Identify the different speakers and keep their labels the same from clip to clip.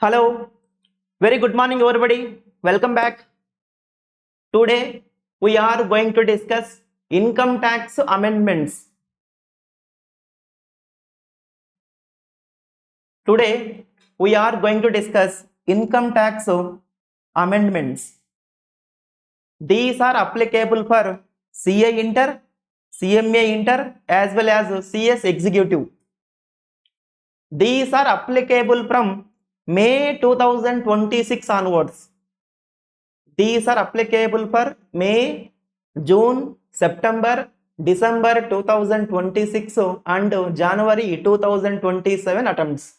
Speaker 1: Hello, very good morning everybody. Welcome back. Today we are going to discuss income tax amendments. Today we are going to discuss income tax amendments. These are applicable for CA Inter, CMA Inter as well as CS Executive. These are applicable from May 2026 onwards. These are applicable for May, June, September, December 2026 and January 2027 attempts.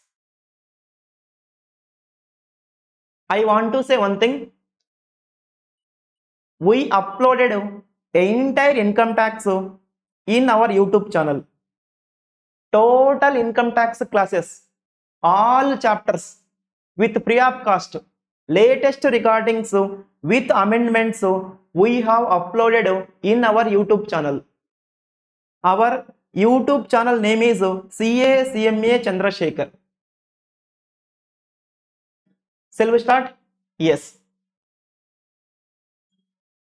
Speaker 1: I want to say one thing. We uploaded entire income tax in our YouTube channel. Total income tax classes, all chapters with free of cost. Latest recordings with amendments we have uploaded in our YouTube channel. Our YouTube channel name is CA CMA Chandrasekhar. Shall we start? Yes.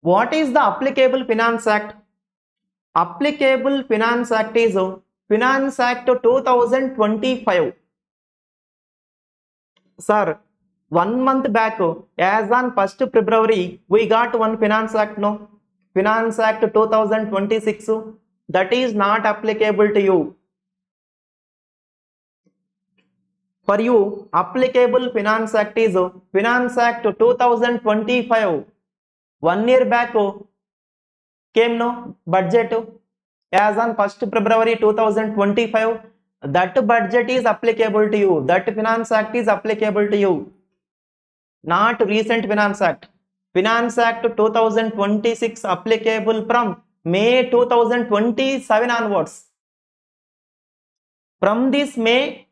Speaker 1: What is the Applicable Finance Act? Applicable Finance Act is Finance Act 2025. Sir, 1 month back, as on 1st February, we got one Finance Act, no? Finance Act 2026, that is not applicable to you. For you, applicable Finance Act is Finance Act 2025. 1 year back came no budget as on 1st February 2025. That budget is applicable to you. That Finance Act is applicable to you. Not recent Finance Act. Finance Act 2026 applicable from May 2027 onwards. From this May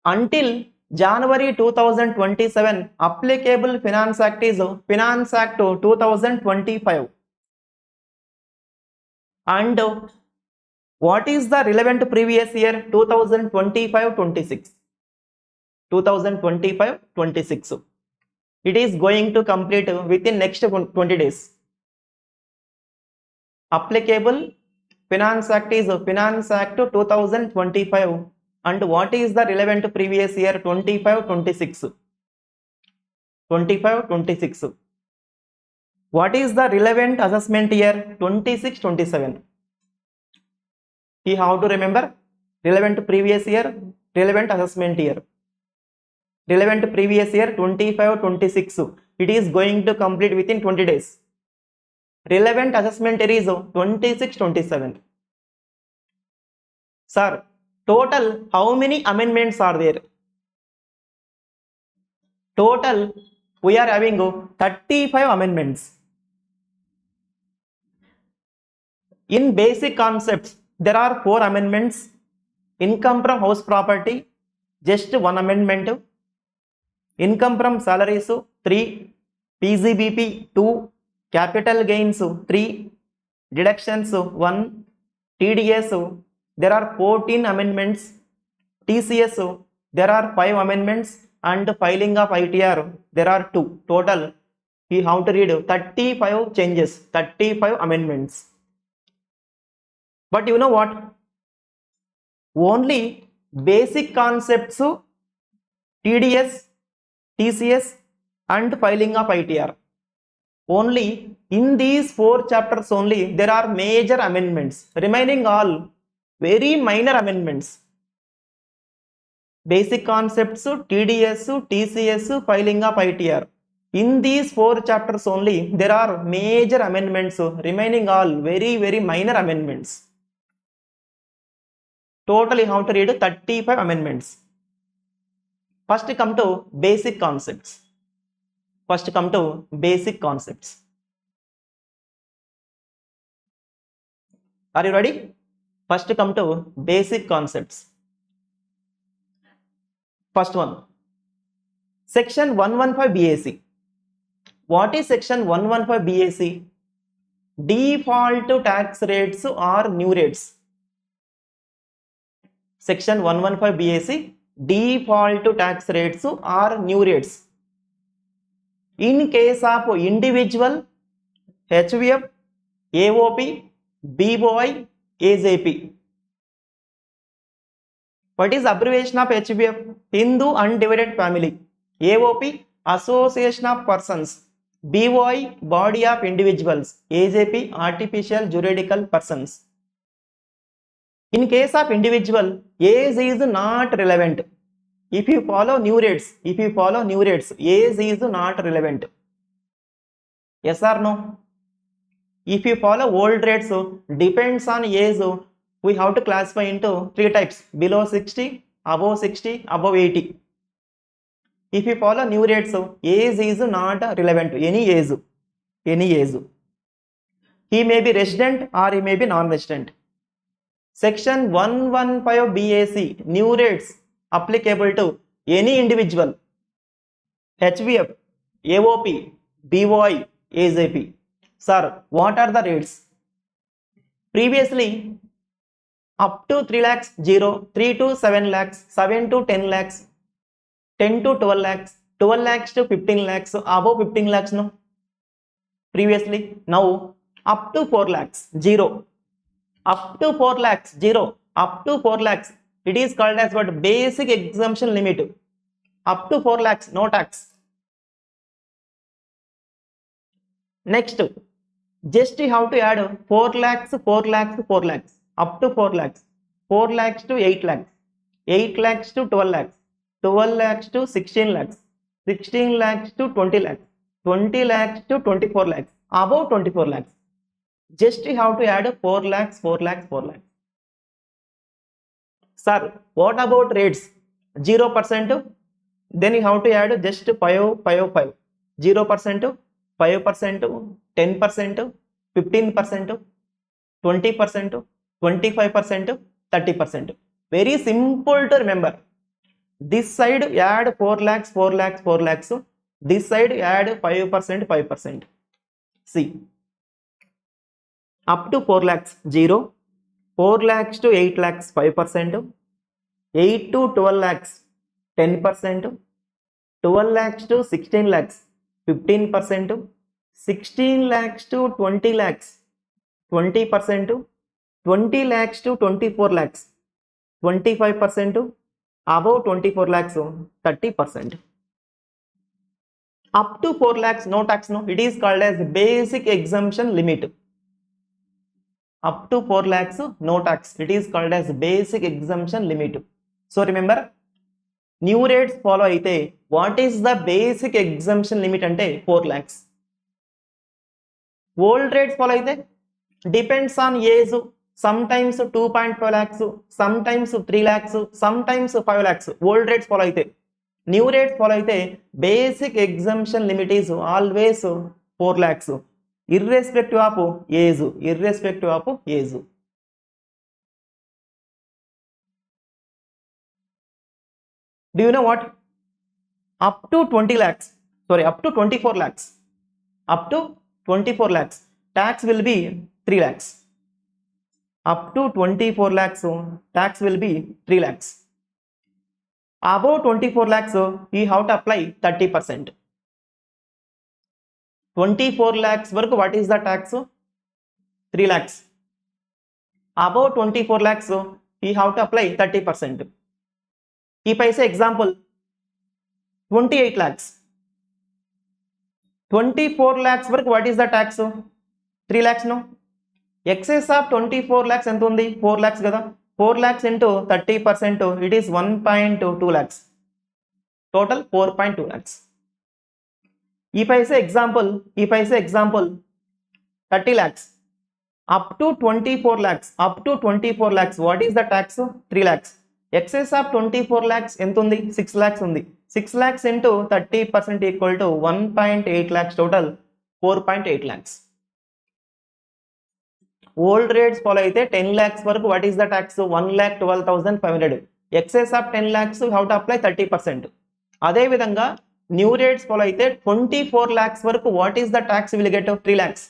Speaker 1: until January 2027, applicable Finance Act is Finance Act 2025. And what is the relevant previous year? 2025-26. 2025-26. It is going to complete within next 20 days. Applicable Finance Act is Finance Act 2025. And what is the relevant previous year? 25-26. 25-26. What is the relevant assessment year? 26-27. You have to remember relevant previous year, relevant assessment year. Relevant previous year 25-26. It is going to complete within 20 days. Relevant assessment year is 26-27. Sir, total how many amendments are there? Total we are having 35 amendments. In basic concepts, there are 4 amendments. Income from house property, just 1 amendment. Income from salaries, 3. PGBP, 2. Capital gains, 3. Deductions, 1. TDS, there are 14 amendments. TCS, there are 5 amendments. And filing of ITR, there are 2. Total, you have to read 35 changes, 35 amendments. But you know what? Only basic concepts, TDS, TCS and filing of ITR. Only in these 4 chapters only there are major amendments. Remaining all very minor amendments. Basic concepts, TDS, TCS, filing of ITR. In these 4 chapters only there are major amendments. Remaining all very minor amendments. Totally you have to read 35 amendments. First come to basic concepts. First come to basic concepts. Are you ready? First come to basic concepts. First one, Section 115 BAC. What is Section 115 BAC? Default tax rates or new rates. Section 115 BAC, default tax rates or new rates. In case of individual, HVF, AOP, BOI, AJP. What is abbreviation of HVF? Hindu Undivided Family. AOP, Association of Persons. BOI, Body of Individuals. AJP, Artificial Juridical Persons. In case of individual, age is not relevant. If you follow new rates, age is not relevant. Yes or no? If you follow old rates, depends on age, we have to classify into 3 types: below 60, above 60, above 80. If you follow new rates, age is not relevant. Any age. He may be resident or he may be non-resident. Section 115 BAC, new rates applicable to any individual, HVF, AOP, BOI, AJP. Sir, what are the rates? Previously, up to 3 lakhs 0, 3 to 7 lakhs, 7 to 10 lakhs, 10 to 12 lakhs, 12 lakhs to 15 lakhs, above 15 lakhs no. Previously, now up to 4 lakhs 0, up to 4 lakhs 0, up to 4 lakhs, it is called as what? Basic exemption limit. Up to 4 lakhs no tax. Next, just you have to add 4 lakhs, 4 lakhs, 4 lakhs, up to 4 lakhs, 4 lakhs to 8 lakhs, 8 lakhs to 12 lakhs, 12 lakhs to 16 lakhs, 16 lakhs to 20 lakhs, 20 lakhs to 24 lakhs, above 24 lakhs. Just you have to add 4 lakhs, 4 lakhs, 4 lakhs. Sir, what about rates? 0%, then you have to add just 5, 0%, 5%, 10%, 15%, 20%, 25%, 30%. Very simple to remember. This side add 4 lakhs, 4 lakhs, 4 lakhs. This side add 5%, 5%. See, up to 4 lakhs 0, 4 lakhs to 8 lakhs 5%, 8 to 12 lakhs 10%, 12 lakhs to 16 lakhs 15%, 16 lakhs to 20 lakhs 20%, 20 lakhs to 24 lakhs 25%, above 24 lakhs 30%. Up to 4 lakhs no tax no, it is called as basic exemption limit. Up to 4 lakhs no tax, it is called as basic exemption limit. So remember, new rates follow aithe what is the basic exemption limit ante 4 lakhs. Old rates follow aithe depends on age, sometimes 2.5 lakhs, sometimes 3 lakhs, sometimes 5 lakhs. Old rates follow aithe. New rates follow aithe basic exemption limit is always 4 lakhs, irrespective of age, irrespective of age. Do you know what? Up to 20 lakhs, sorry, up to 24 lakhs, up to 24 lakhs, tax will be 3 lakhs. Up to 24 lakhs, tax will be 3 lakhs. Above 24 lakhs, you have to apply 30%. 24 lakhs work, what is the tax? 3 lakhs. Above 24 lakhs, you have to apply 30%. If I say example, 28 lakhs. 24 lakhs work, what is the tax? 3 lakhs no. Excess of 24 lakhs ఎంత ఉంది? 4 lakhs కదా. 4 lakhs into 30%, it is 1.2 lakhs. Total 4.2 lakhs. If I say example, 30 lakhs. Up to 24 lakhs, what is the tax? 3 lakhs. Excess of 24 lakhs ఎంత ఉంది? 6 lakhs ఉంది. 6 lakhs into 30% equal to 1.8 lakhs, total 4.8 lakhs. Old rates follow అయితే 10 lakhs వరకు what is the tax? 1,12,500. Excess of 10 lakhs you have to apply 30%. అదే విధంగా new rates follow అయితే 24 lakhs వరకు what is the tax you will get? 3 lakhs.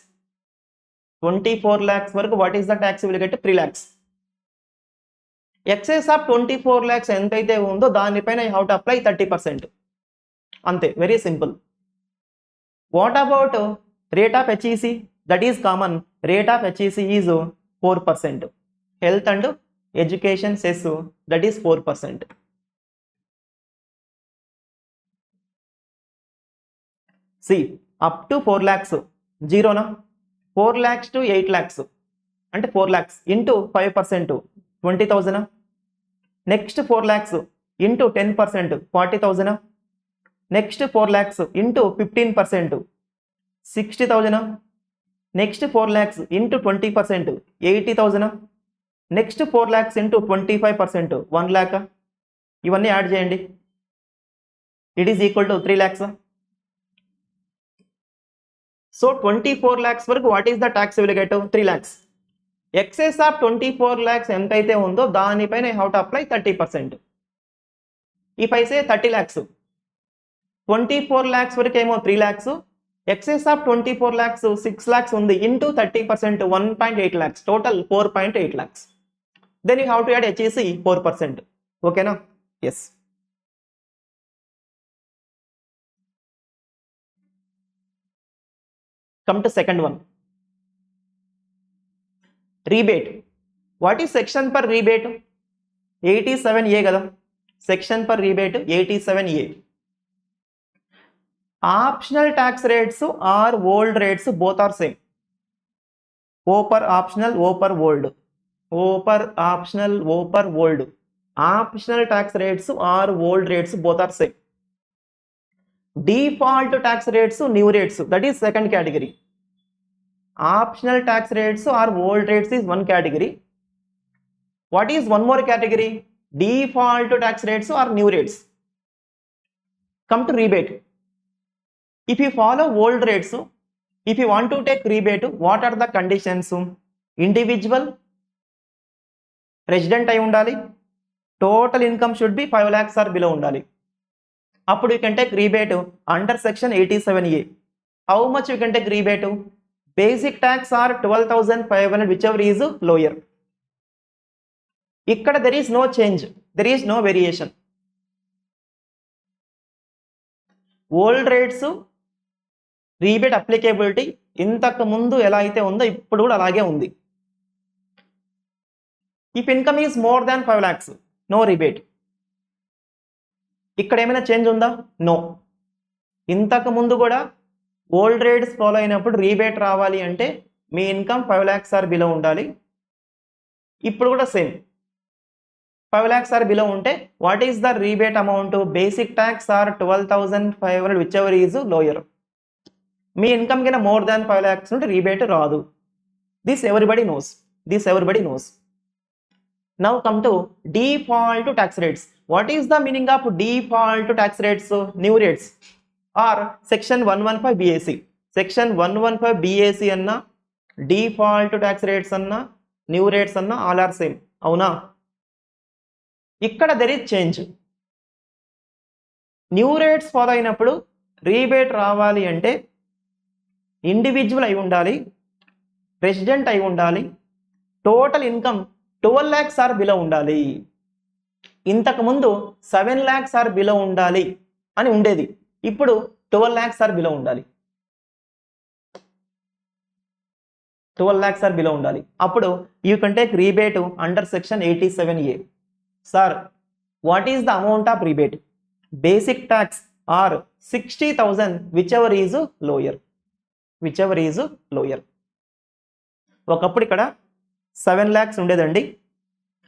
Speaker 1: 24 lakhs వరకు what is the tax you will get? 3 lakhs. Excess of 24 lakhs ఎంతైతే ఉందో దానిపైన you have to apply 30%. అంతే, very simple. What about rate of HEC? That is common. Rate of HEC is 4%. Health and education cess that is 4%. See up to 4 lakhs జీరోనా, 4 lakhs to 8 lakhs అంటే 4 lakhs into 5% 20,000. Next 4 lakhs into 10% 40,000. Next 4 lakhs into 15% 60,000. Next 4 lakhs into 20% 80,000. Next 4 lakhs into 25% 1 lakh. ఇవన్నీ add చేయండి, it is equal to 3 lakhs. So 24 lakhs వరకు what is the tax will get? 3 lakhs. Excess of 24 lakhs ఎంతైతే ఉందో దానిపైన how to apply 30%. If I say 30 lakhs, 24 lakhs వరకు ఏమో 3 lakhs, excess of 24 lakhs 6 lakhs ఉంది into 30% 1.8 lakhs, total 4.8 lakhs. Then you have to add HEC 4%. ఓకేనా? Yes. Come to second one. Rebate. What is section per rebate? 87A కదా. Section per rebate 87A. Optional tax rates or old rates both are same. O per optional, O per old. O per optional, O per old. Optional tax rates or old rates both are same. Default tax rates, new rates, that is second category. Optional tax rates or old rates is one category. What is one more category? Default tax rates or new rates. Come to rebate. If you follow old rates, if you want to take rebate, what are the conditions? Individual, resident అయి ఉండాలి, total income should be 5 lakhs or below ఉండాలి. అప్పుడు you can take rebate under section 87A. How much you can take rebate? Basic tax are 12,500, whichever is lower. ఇక్కడ there is no change, there is no variation. Old rates rebate applicability ఇంతకు ముందు ఎలా అయితే ఉందో ఇప్పుడు కూడా అలాగే ఉంది. If income is more than 5 lakhs, no rebate. ఇక్కడ ఏమైనా చేంజ్ ఉందా? నో. ఇంతకు ముందు కూడా ఓల్డ్ రేట్స్ ఫాలో అయినప్పుడు రీబేట్ రావాలి అంటే మీ ఇన్కమ్ 5 lakhs ఆర్ బిలో ఉండాలి. ఇప్పుడు కూడా సేమ్ 5 lakhs ఆర్ బిలో ఉంటే what is the rebate amount? Basic tax or 12,500, whichever is lower. మీ ఇన్కమ్ కింద మోర్ దాన్ 5 lakhs ఉంటే రీబేట్ రాదు. This everybody knows, this everybody knows. Now come to default tax rates. What is the meaning of default tax rates? New rates or section 115 BAC. Section 115 BAC అన్న default tax rates అన్న new rates అన్న all are same. అవునా? ఇక్కడ there is change. New rates follow అయినప్పుడు rebate రావాలి అంటే individual అయి ఉండాలి, రెసిడెంట్ అయి ఉండాలి, total income 12 lakhs or below ఉండాలి. ఇంతకు ముందు 7 lakhs ఆర్ బిలో ఉండాలి అని ఉండేది, ఇప్పుడు 12 lakhs ఆర్ బిలో ఉండాలి. 12 lakhs ఆర్ బిలో ఉండాలి. అప్పుడు you can take rebate under section 87A. Sir, what is the amount of rebate? Basic tax or 60,000, whichever is lower, whichever is lower. ఒకప్పుడు ఇక్కడ 7 lakhs ఉండేదండి.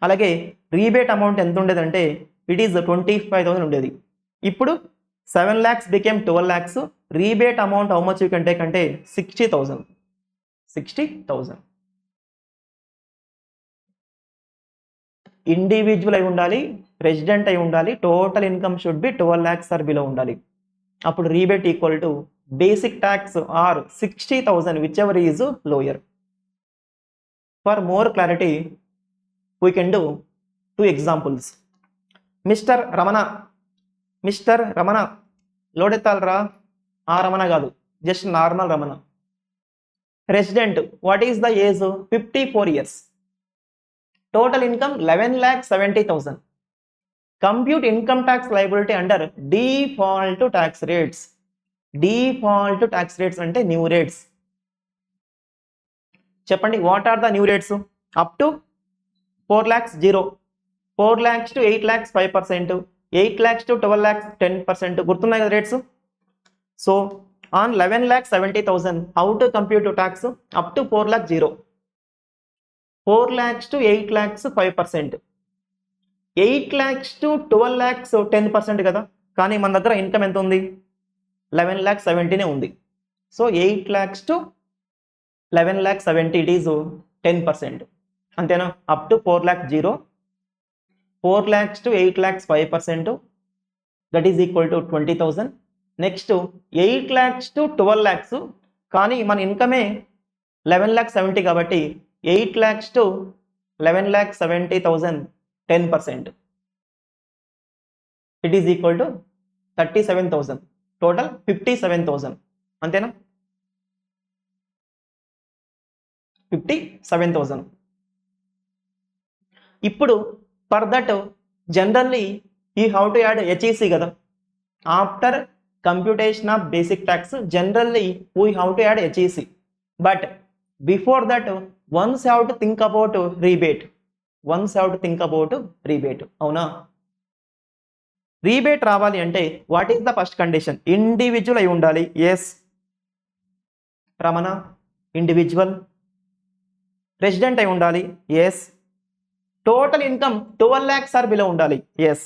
Speaker 1: అలాగే రీబేట్ amount ఎంత ఉండేదంటే it is 25,000 ఉండేది. ఇప్పుడు 7 lakhs became 12 lakhs. Rebate amount how much you can take అంటే 60,000. 60,000. Individual అయి ఉండాలి, రెసిడెంట్ అయి ఉండాలి, total income should be 12 lakhs or below ఉండాలి. అప్పుడు rebate equal to basic tax or 60,000, whichever is lower. For more clarity, we can do 2 examples. Mr. Ramana, Mr. Ramana, లోడెత్తాలరా, ఆ రమణ కాదు, just normal Ramana. Resident, what is the age? 54 years. total income 11,70,000. Compute income tax liability under default tax rates. Default tax rates అంటే new rates. చెప్పండి, what are the new rates? Up to 4 lakhs 0, 4 lakhs to 8 lakhs 5%, 8 lakhs to 12 lakhs 10%. గుర్తున్నాయి కదా rates? So on 11,70,000, how to compute tax? Up to 4 lakhs 0, 4 lakhs to 8 lakhs 5%, 8 lakhs to 12 lakhs 10% కదా. కానీ మన దగ్గర income ఎంత ఉంది? 11,70,000 ఉంది. So 8 lakhs to 11,70,000 it is 10%. అంతేనా? Up to 4 lakhs 0, 4 lakhs to 8 lakhs 5%, that is equal to 20,000. Next 8 lakhs to 12 lakhs, కానీ మన ఇన్కమే 11,70,000 కాబట్టి 8 lakhs to 11,70,000 10%, it is equal to 37,000. Total 57,000. అంతేనా? 57,000. ఇప్పుడు for that generally you have to add HEC కదా. After computation of basic tax generally we have to add HEC. But before that ones have to think about rebate. Ones have to think about rebate. అవునా? Rebate రావాలి అంటే what is the first condition? Individual అయి ఉండాలి. Yes Ramana, individual. Resident అయి ఉండాలి. Yes. Total income 12 lakhs or below ఉండాలి. Yes.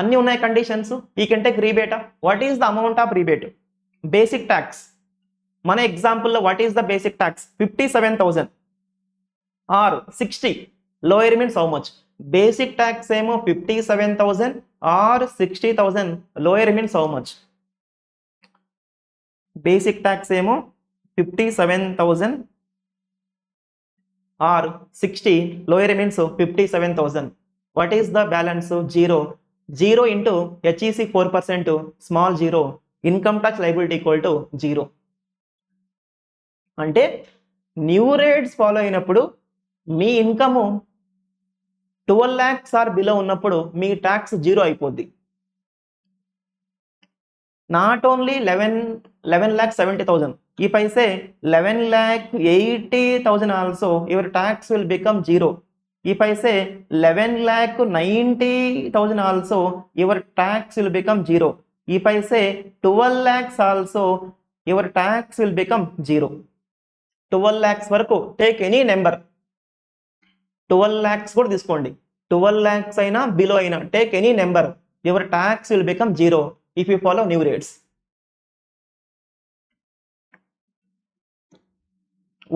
Speaker 1: అన్నీ ఉన్నాయి కండిషన్స్. ఈ కెన్ టేక్ రీబేటా? What is the amount of rebate? Basic tax మన ఎగ్జాంపుల్లో what is the basic tax? 57,000 or 60. Lower means how much? Basic tax ఏమో 57,000 or 60,000. Lower means how much? Basic tax ఏమో 57,000 or 60. Lower means 57,000. What is the balance? 0. 0 into HEC 4%, small 0. Income tax liability equal to 0. అంటే new rates follow అయినప్పుడు మీ income 12 lakhs or below ఉన్నప్పుడు మీ tax 0 అయిపోద్ది. Not only 11,70,000. If I say 11,80,000 also, your tax will become 0. If I say 11,90,000 also, your tax will become 0. If I say 12 lakhs also, your tax will become 0. 12 lakhs వరకు take any number. 12 lakhs కూడా తీసుకోండి. 12 lakhs అయినా below అయినా take any number. Your tax will become 0 if you follow new rates.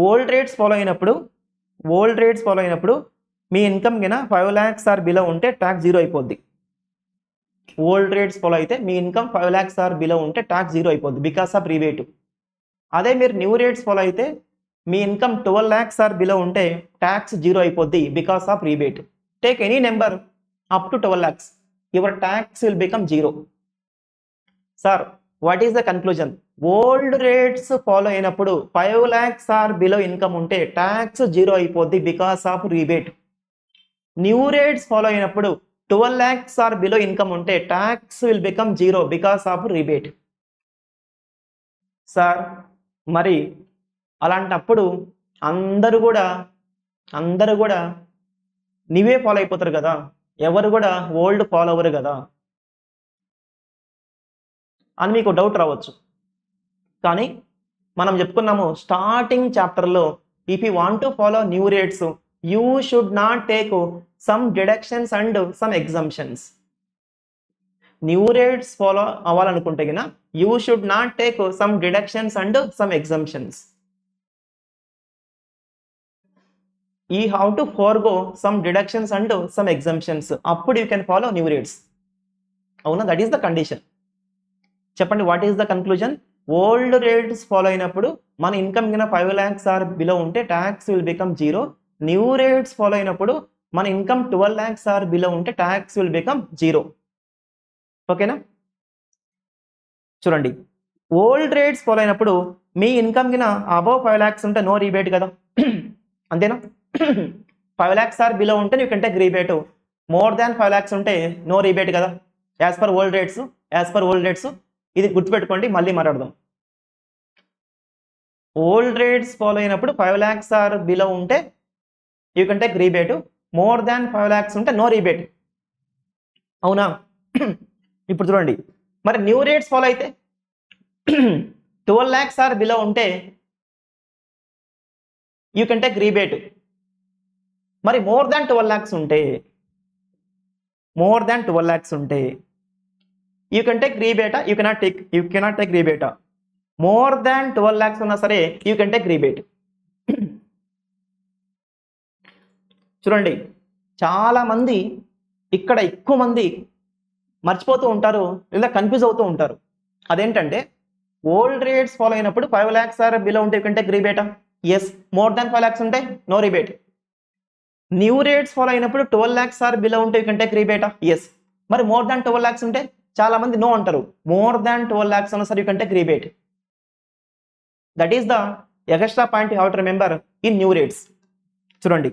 Speaker 1: Old rates follow అయినప్పుడు మీ income కింద 5 lakhs or below ఉంటే tax 0 అయిపోద్ది. ఓల్డ్ రేట్స్ ఫాలో అయితే మీ ఇన్కమ్ 5 lakhs ఆర్ బిలో ఉంటే ట్యాక్స్ 0 అయిపోద్ది బికాస్ ఆఫ్ రీబేట్. అదే మీరు న్యూ రేట్స్ ఫాలో అయితే మీ ఇన్కమ్ 12 lakhs ఆర్ బిలో ఉంటే ట్యాక్స్ 0 అయిపోద్ది because of rebate. Take any number up to 12 lakhs, your tax will become 0. Sir what is the conclusion? Old rates follow అయినప్పుడు 5 lakhs or below income ఉంటే tax 0 అయిపోద్ది because of rebate. New rates follow అయినప్పుడు 12 lakhs or below income ఉంటే tax will become 0 because of rebate. Sir మరి అలాంటప్పుడు అందరూ కూడా నీవే ఫాలో అయిపోతారు కదా, ఎవరు కూడా ఓల్డ్ ఫాలో అవ్వరు కదా అని మీకు డౌట్ రావచ్చు. కానీ మనం చెప్పుకున్నాము స్టార్టింగ్ చాప్టర్లో, if you want to follow new rates you should not take some deductions and some exemptions. New rates follow అవ్వాలనుకుంటే గిన you should not take some deductions and some exemptions. You have to forgo some deductions and some exemptions. అప్పుడు you can follow new rates. అవునా? That is the condition. చెప్పండి, what is the conclusion? Old rates follow అయినప్పుడు మన income కింద 5 lakhs or below ఉంటే tax will become 0. New rates follow అయినప్పుడు మన income 12 lakhs or below ఉంటే ట్యాక్స్ విల్ బికమ్ 0. ఓకేనా? చూడండి, ఓల్డ్ రేట్స్ ఫాలో అయినప్పుడు మీ ఇన్కమ్ కింద అబౌవ్ 5 lakhs ఉంటే నో రీబేట్ కదా. అంతేనా? 5 lakhs ఆర్ బిలో ఉంటే you can take rebate. More than 5 lakhs ఉంటే నో రీబేట్ కదా, యాజ్ పర్ ఓల్డ్ రేట్స్. ఇది గుర్తుపెట్టుకోండి, మళ్ళీ మాట్లాడదాం. ఓల్డ్ రేట్స్ ఫాలో అయినప్పుడు 5 lakhs ఆర్ బిలో ఉంటే you can take rebate. More than 5 lakhs ఉంటే నో రీబేట్. అవునా? ఇప్పుడు చూడండి, మరి న్యూ రేట్స్ ఫాలో అయితే 12 lakhs ఆర్ బిలో ఉంటే యూ కెన్ టేక్ రీబేట్. మరి మోర్ దాన్ 12 lakhs ఉంటే యూ కెన్ టేక్ రీబేటా, యూ కెనాట్ టేక్ రీబేటా. మోర్ దాన్ 12 lakhs ఉన్నా సరే యూ కెన్ టేక్ రీబేట్. చూడండి, చాలా మంది ఇక్కడ ఎక్కువ మంది మర్చిపోతూ ఉంటారు లేదా కన్ఫ్యూజ్ అవుతూ ఉంటారు. అదేంటంటే ఓల్డ్ రేట్స్ ఫాలో అయినప్పుడు 5 lakhs ఆర్ బిలో ఉంటే యూ కెన్ టేక్ రీబేటా, ఎస్. మోర్ దాన్ 5 lakhs ఉంటే no rebate. New rates follow అయినప్పుడు 12 lakhs ఆర్ బిలో ఉంటే యూ కెన్ టేక్ రీబేటా, ఎస్. మరి మోర్ దాన్ 12 lakhs ఉంటే చాలా మంది నో అంటారు. మోర్ దాన్ 12 lakhs ఉన్నా సరే you can take rebate. That is the extra point you have to remember in new rates. చూడండి,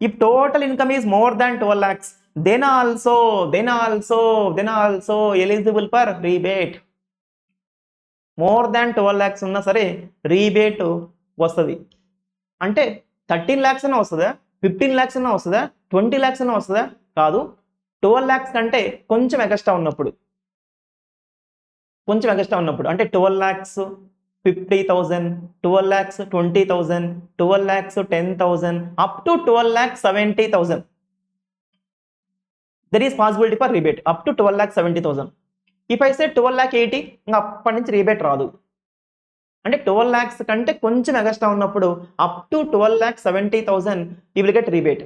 Speaker 1: if total income is more than 12 lakhs, then also eligible for rebate. More than 12 lakhs ఉన్నా సరే రీబేట్ వస్తుంది. అంటే 13 lakhs అన్నా వస్తుందా, 15 lakhs అన్నా వస్తుందా, 20 lakhs అన్నా వస్తుందా? కాదు. 12 lakhs కంటే కొంచెం ఎక్స్ట్రా ఉన్నప్పుడు అంటే 12 lakhs 50,000, 12 lakhs 20,000, 12 lakhs 10,000, up to 12 lakhs 70,000. There is possibility for rebate up to 12 lakhs 70,000. If I say 12 lakh 80, అప్పటి నుంచి రీబేట్ రాదు. అంటే 12 lakhs కంటే కొంచెం ఎక్స్ట్రా ఉన్నప్పుడు up to 12 lakhs 70,000 you will get rebate.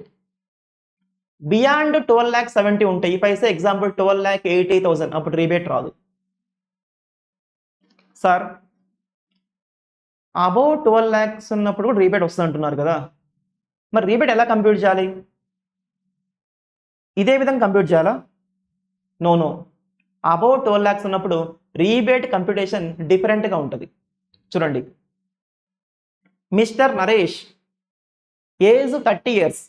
Speaker 1: Beyond 12 lakhs 70 ఉంటాయి. If I say example 12 lakh 80,000, అప్పుడు రీబేట్ రాదు. సార్, అబౌవ్ 12 lakhs ఉన్నప్పుడు కూడా రీబేట్ వస్తుంది అంటున్నారు కదా, మరి రీబేట్ ఎలా కంప్యూట్ చేయాలి? ఇదే విధంగా కంప్యూట్ చేయాలా? నో. అబౌవ్ 12 lakhs ఉన్నప్పుడు రీబేట్ కంప్యూటేషన్ డిఫరెంట్గా ఉంటుంది. చూడండి, mister Naresh, age 30 years,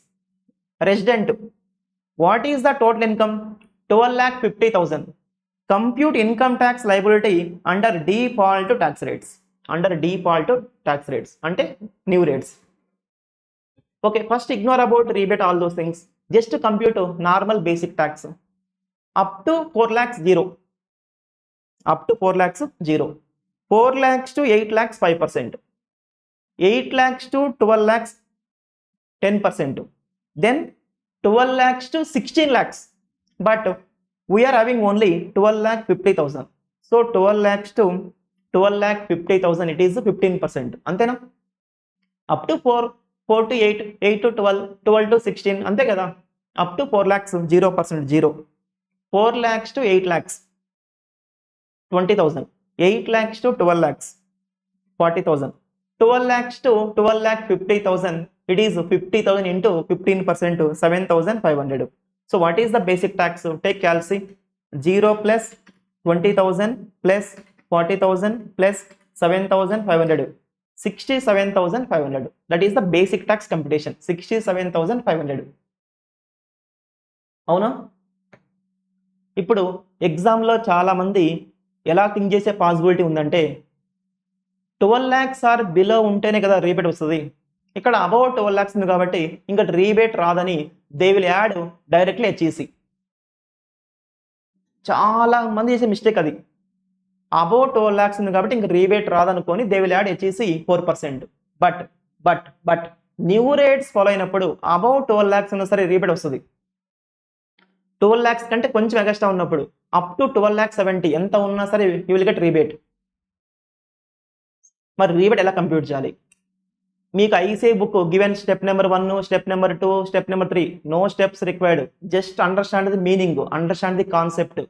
Speaker 1: resident. What is the total income? 12,50,000. Compute income tax liability under default tax rates అంటే new rates. Okay, first ignore about rebate all those things. Just compute normal basic tax. Up to 4 lakhs 0. 4 lakhs to 8 lakhs 5%. 8 lakhs to 12 lakhs 10%. Then 12 lakhs to 16 lakhs. But we are having only 12,50,000. So 12 lakhs to 12,50,000, it is 15%. అంతేనా? Up to 4 to 8, 8 to 12, 12 to 16, అంతే కదా. Up to 4 lakhs 0%, 0. 4 lakhs to 8 lakhs 20,000. 8 lakhs to 12 lakhs 40,000. 12 lakhs to 12,50,000, it is 50,000 into 15%, 7,500. So what is the basic tax? Take calci. 0 plus 20,000 plus 40,000 plus 7,500. 67,500. That is the basic tax computation. 67,500. అవునా? ఇప్పుడు ఎగ్జామ్లో చాలామంది ఎలా think చేసే possibility ఉందంటే 12 lakhs or below ఉంటేనే కదా రీబేట్ వస్తుంది. ఇక్కడ అబౌవ్ 12 lakhs ఉంది కాబట్టి ఇంకా రీబేట్ రాదని they will add directly HEC. చాలా మంది చేసే మిస్టేక్ అది. అబౌవ్ 12 lakhs ఉంది కాబట్టి ఇంకా రీబేట్ రాదనుకొని they will add HEC 4%. But new rates follow అయినప్పుడు అబౌవ్ 12 lakhs ఉన్నా సరే రీబేట్ వస్తుంది. 12 lakhs కంటే కొంచెం ఎక్స్ట్రా ఉన్నప్పుడు అప్ టు 12,70,000 ఎంత ఉన్నా సరే యూ విల్ గెట్ రీబేట్. మరి రీబేట్ ఎలా కంప్యూట్ చేయాలి? మీకు ICAI book given step number 1, step number 2, step number 3, no steps required. Just understand the meaning, understand the concept.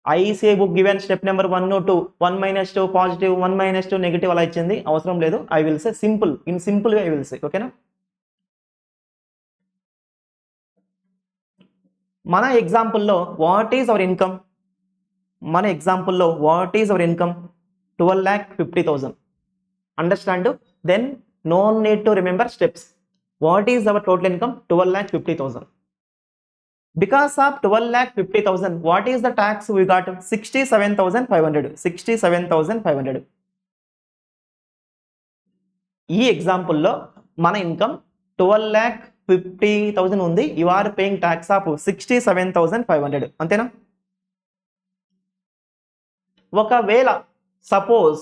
Speaker 1: ICAI book given step number 1, 2, 1 - 2 positive, 1 - 2 negative అలా ఇచ్చింది, అవసరం లేదు. I will say simple, in simple way I will say. ఓకేనా? మన ఎగ్జాంపుల్లో what is our income? 12,50,000. Understand? Then no need to remember steps. What is our total income? 12,50,000. Because of 12,50,000, what is the tax we got? 67,500. 67,500. ఈ ఎగ్జాంపుల్లో మన income 12,50,000 ఉంది. You are paying tax of 67,500. అంతేనా? ఒకవేళ suppose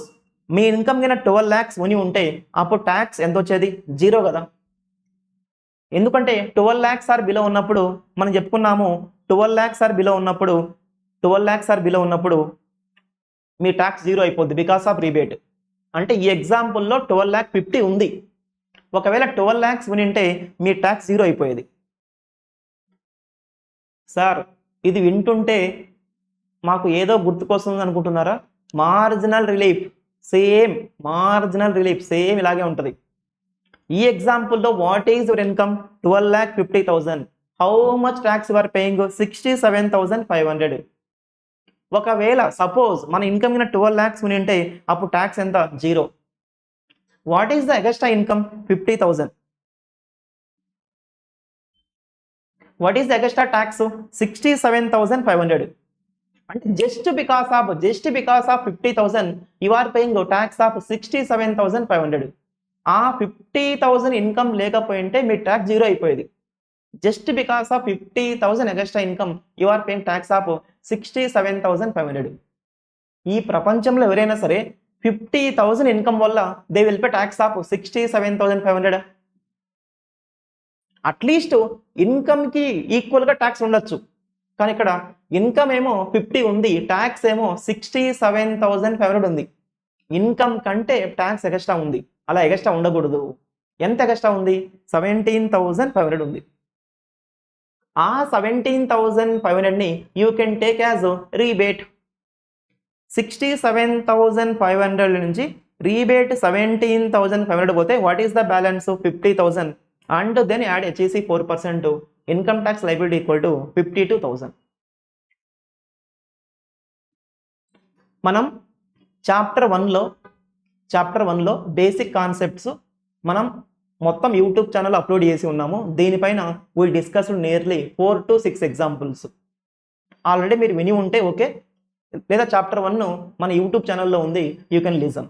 Speaker 1: మీ income కింద 12 lakhs ఉని ఉంటే అప్పుడు tax ఎంత వచ్చేది? 0 కదా. ఎందుకంటే 12 lakhs ఆర్ బిలో ఉన్నప్పుడు మనం చెప్పుకున్నాము, 12 lakhs ఆర్ బిలో ఉన్నప్పుడు మీ ట్యాక్స్ 0 అయిపోద్ది బికాస్ ఆఫ్ రీబేట్. అంటే ఈ ఎగ్జాంపుల్లో 12,50,000 ఉంది. ఒకవేళ 12 lakhs ఉని ఉంటే మీ ట్యాక్స్ 0 అయిపోయేది. సార్ ఇది వింటుంటే మాకు ఏదో గుర్తుకొస్తుంది అనుకుంటున్నారా? మార్జినల్ రిలీఫ్ సేమ్ ఇలాగే ఉంటుంది. ఈ ఎగ్జాంపుల్లో what is your income? 12,50,000. How much tax you are paying? 67,500. ఒకవేళ సపోజ్ మన ఇన్కమ్ కింద 12 lakhs ఉని ఉంటే అప్పుడు ట్యాక్స్ ఎంత? 0. What is the extra income? 50,000. What is the extra tax? 67,500. అంటే just because of 50,000 you are paying tax of 67,500. ఆ 50,000 income లేకపోయింటే మీ ట్యాక్స్ 0 అయిపోయేది. Just because of 50,000 extra income you are paying tax of 67,500. ఈ ప్రపంచంలో ఎవరైనా సరే 50,000 ఇన్కమ్ వల్ల they will pay tax of 67,500. At least income ఈక్వల్గా ట్యాక్స్ ఉండొచ్చు. కానీ ఇక్కడ ఇన్కమ్ ఏమో 50 ఉంది, ట్యాక్స్ ఏమో 67,500 ఉంది. ఇన్కమ్ కంటే ట్యాక్స్ ఎక్స్ట్రా ఉంది. అలా ఎక్స్ట్రా ఉండకూడదు. ఎంత ఎక్స్ట్రా ఉంది? 17,500 ఉంది. ఆ 17,500ని you can take as rebate. 67,500 నుంచి రీబేట్ 17,500 పోతే what is the balance? 50,000. And then add HEC 4%. Income tax liability equal to 52,000. మనం చాప్టర్ 1లో బేసిక్ కాన్సెప్ట్స్ మనం మొత్తం యూట్యూబ్ ఛానల్ అప్లోడ్ చేసి ఉన్నాము. దీనిపైన we discussed nearly 4 to 6 examples. Already మీరు విని ఉంటే ఓకే, లేదా చాప్టర్ 1 మన యూట్యూబ్ ఛానల్లో ఉంది, you can listen.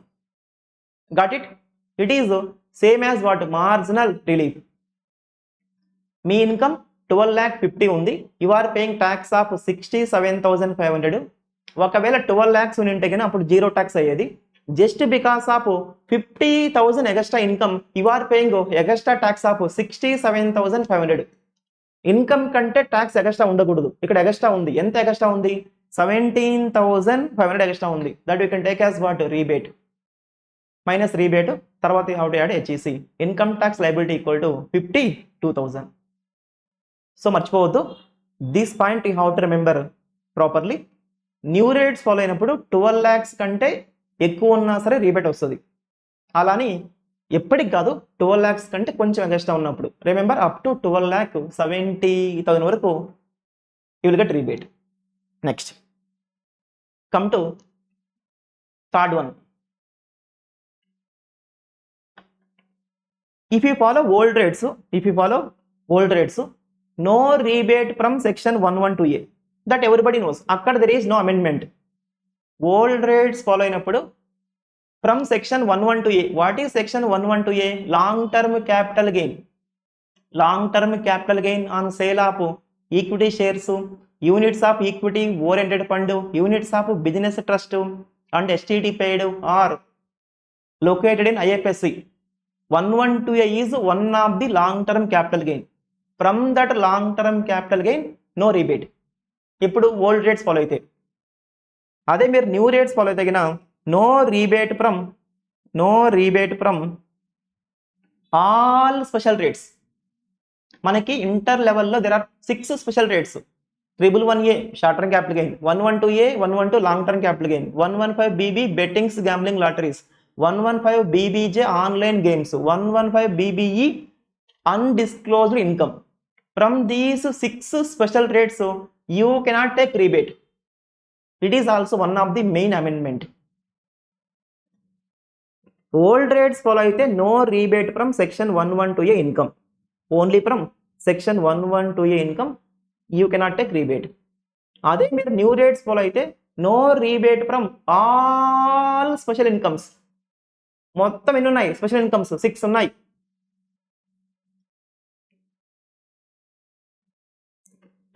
Speaker 1: Got it? It is same as what? Marginal relief. మీ ఇన్కమ్ 12,50,000 ఉంది, you are paying tax of 67,500. ఒకవేళ 12 lakhs ఉని ఉంటే కానీ అప్పుడు 0 ట్యాక్స్ అయ్యేది. Just because of 50,000 extra income you are paying extra tax of 67,500. Income కంటే tax extra ఉండకూడదు. ఇక్కడ ఎక్స్ట్రా ఉంది. ఎంత ఎక్స్ట్రా ఉంది? 17,500 ఎక్స్ట్రా ఉంది. That you can take as what? Rebate. Minus rebate, తర్వాత how to add HEC. Income tax liability equal to 52,000. So మర్చిపోవద్దు, this point you have to remember properly. New rates follow అయినప్పుడు 12 lakhs కంటే ఎక్కువ ఉన్నా సరే రీబేట్ వస్తుంది. అలాని ఎప్పటికి కాదు, 12 lakhs కంటే కొంచెం ఎక్స్ట్రా ఉన్నప్పుడు. రిమెంబర్, అప్ టు 12,70,000 వరకు you will get rebate. Next come to third one. If you follow old rates, no rebate from section 112A. That everybody knows. Akkada there is no amendment. Old rates follow అయినప్పుడు from section 112A. What is section 112A? Long term capital gain. Long term capital gain on sale of equity shares, units of equity oriented fund, units of business trust and STT paid are located in IFSC. 112A is one of the long term capital gain. From that long term capital gain, no rebate. ఇప్పుడు old rates follow అయితే, అదే మీరు new rates follow అయితే కినా no rebate from all special rates. మనకి inter లెవెల్లో there are 6 special rates. 111A short term capital gain, 112A 112 long term capital gain, 115BB bettings gambling lotteries, 115BBJ online games, 115BBE undisclosed income. From these 6 special rates, you cannot take rebate. It is also one of the main amendment. Old rates follow అయితే no rebate from section 112A income. Only from section 112A income you cannot take rebate. అదే మీరు new rates follow అయితే no rebate from all special incomes. మొత్తం ఎన్ని ఉన్నాయి special incomes? 6 ఉన్నాయి.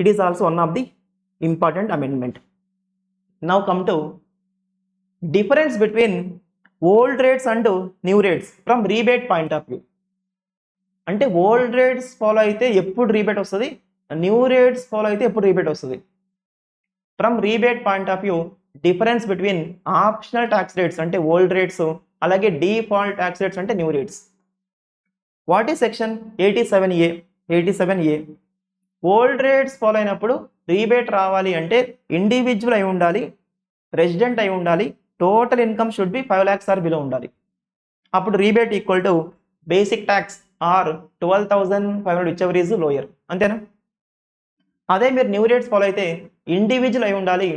Speaker 1: It is also one of the important amendment. Now come to difference between old rates and new rates from rebate point of view. అంటే old rates follow అయితే ఎప్పుడు rebate వస్తుంది, new rates follow అయితే ఎప్పుడు rebate వస్తుంది. From rebate point of view difference between optional tax rates అంటే old rates, అలాగే default tax rates అంటే new rates. What is section 87A? Old rates follow అయినప్పుడు రీబేట్ రావాలి అంటే ఇండివిజువల్ అయి ఉండాలి, రెసిడెంట్ అయి ఉండాలి, total income should be 5 lakhs or below ఉండాలి. అప్పుడు rebate equal to basic tax or 12,500 whichever is lower. అంతేనా? అదే మీరు న్యూ రేట్స్ ఫాలో అయితే ఇండివిజువల్ అయి ఉండాలి,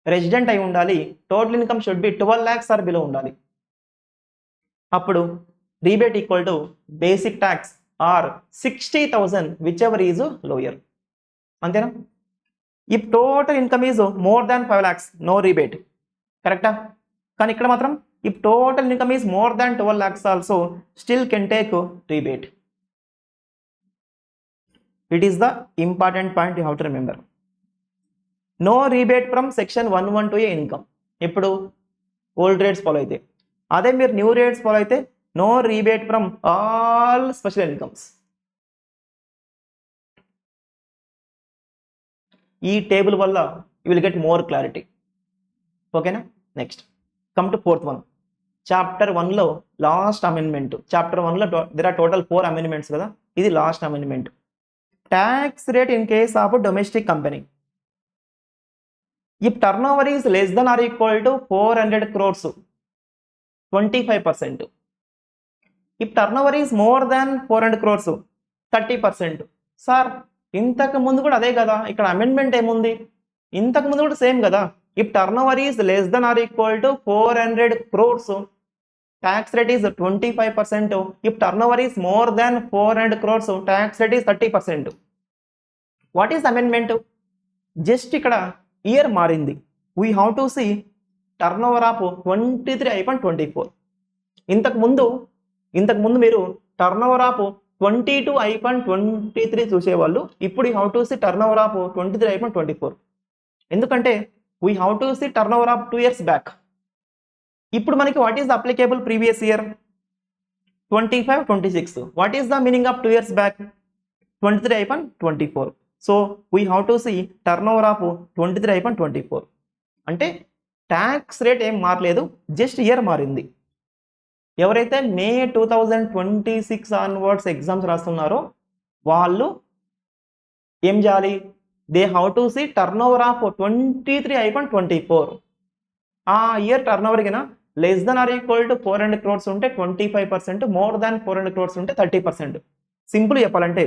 Speaker 1: రెసిడెంట్ అయి ఉండాలి, total income should be 12 lakhs or below ఉండాలి. అప్పుడు rebate equal to basic tax or 60,000 whichever is lower. అంతేనా? If total income is more than 5 lakhs no రీబేట్. కరెక్టా? కానీ ఇక్కడ మాత్రం if total income is more than 12 lakhs also still can take rebate. It is the important point you have to remember. No rebate from section 112A income ఎప్పుడు old rates follow అయితే. అదే మీరు new rates follow అయితే no rebate from all special incomes. ఈ table వల్ల you will get more clarity. ఓకేనా? Next come to fourth one. Chapter 1లో last amendment. Chapter 1లో దెర్ ఆర్ టోటల్ 4 అమెండ్మెంట్స్ కదా, ఇది last amendment. Tax rate in case of domestic company. If turnover is less then or equal to 400 crores 25%. If turnover is more than 400 crores 30%. Sir ఇంతకు ముందు కూడా అదే కదా, ఇక్కడ amendment ఏముంది? ఇంతకు ముందు కూడా సేమ్ కదా. If turnover is less then or equal to 400 crores tax rate is 25%. If turnover is more than 400 crores tax rate is 30%. What is amendment? Just ఇక్కడ ఇయర్ మారింది. We have to see turnover of 23/24. ఇంతకు ముందు మీరు turn over of 22/23 చూసేవాళ్ళు. ఇప్పుడు how to see turnover of 23/24. ఎందుకంటే we have to see turnover of 2 years back. ఇప్పుడు మనకి what is the applicable previous year? 25-26. What is the meaning of 2 years back? 23/24. So we have to see turnover of 23/24. అంటే tax rate ఏం మారలేదు, just year మారింది. ఎవరైతే మే 2026 onwards exams రాస్తున్నారో వాళ్ళు ఏం చేయాలి? They have to see turnover of 23/24. ఆ year turnover కినా less then or equal to 400 crores ఉంటే 25%, మోర్ దాన్ 400 crores ఉంటే 30%. సింపుల్ చెప్పాలంటే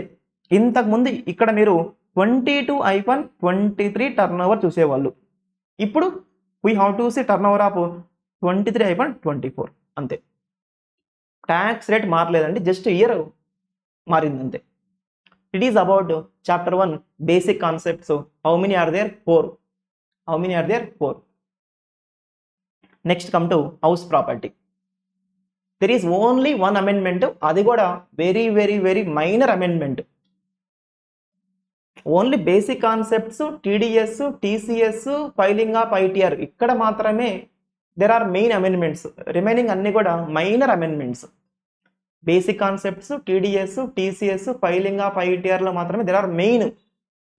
Speaker 1: ఇంతకుముందు ఇక్కడ మీరు 22/23 టర్న్ ఓవర్ చూసేవాళ్ళు. ఇప్పుడు we have to see turnover of 23/24. అంతే. ట్యాక్స్ రేట్ మారలేదండి, జస్ట్ ఇయర్ మారింది అంతే. It is about chapter 1 basic concepts. How many are there? 4. Next come to house property. There is only 1 amendment, అది కూడా very very very minor amendment. Only basic concepts, TDS, TCS, filing of ITR ఇక్కడ మాత్రమే there are main amendments. Remaining అన్ని కూడా minor amendments. Basic concepts, TDS, TCS, filing of ఐటీఆర్లో మాత్రమే there are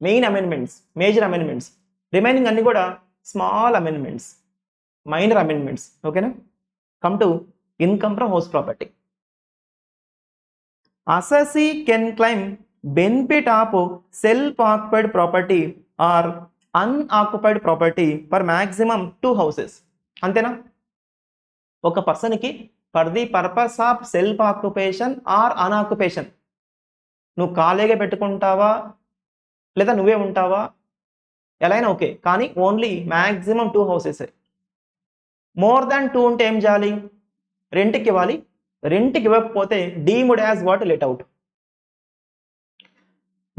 Speaker 1: main amendments, major amendments. Remaining అన్ని కూడా small amendments, minor amendments. ఓకేనా? Come to income from house property. Assessee can claim benefit of self occupied property or unoccupied property for maximum 2 houses. అంతేనా? ఒక పర్సన్కి for the purpose of self occupation or unoccupation, నువ్వు ఖాళీగా పెట్టుకుంటావా లేదా నువ్వే ఉంటావా ఎలా అయినా ఓకే, కానీ only maximum 2 houses. More than 2 ఉంటే ఏం చేయాలి? రెంట్కి ఇవ్వాలి. రెంట్కి ఇవ్వకపోతే deemed as what? Let out.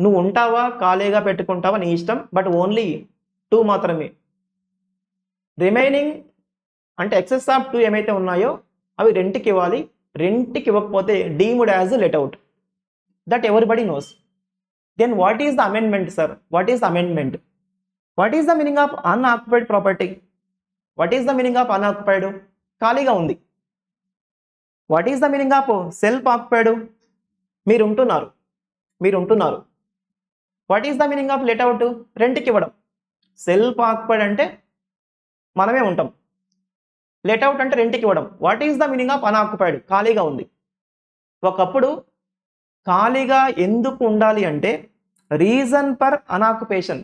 Speaker 1: నువ్వు ఉంటావా ఖాళీగా పెట్టుకుంటావా నీ ఇష్టం, బట్ ఓన్లీ 2 మాత్రమే. రిమైనింగ్ అంటే ఎక్సెస్ ఆఫ్ 2 ఏమైతే ఉన్నాయో అవి రెంట్కి ఇవ్వాలి. రెంట్కి ఇవ్వకపోతే deemed as let out. That everybody knows. Then what is the amendment sir? What is the amendment? What is the meaning of unoccupied property? What is the meaning of unoccupied? ఖాళీగా ఉంది. What is the meaning of self occupied? మీరు ఉంటున్నారు. What is the meaning of let out? రెంట్కి ఇవ్వడం. Self occupied అంటే మనమే ఉంటాం, let out అంటే రెంట్కి ఇవ్వడం. What is the meaning of unoccupied? ఖాళీగా ఉంది. ఒకప్పుడు ఖాళీగా ఎందుకు ఉండాలి అంటే రీజన్ ఫర్ అన్ఆక్యుపేషన్.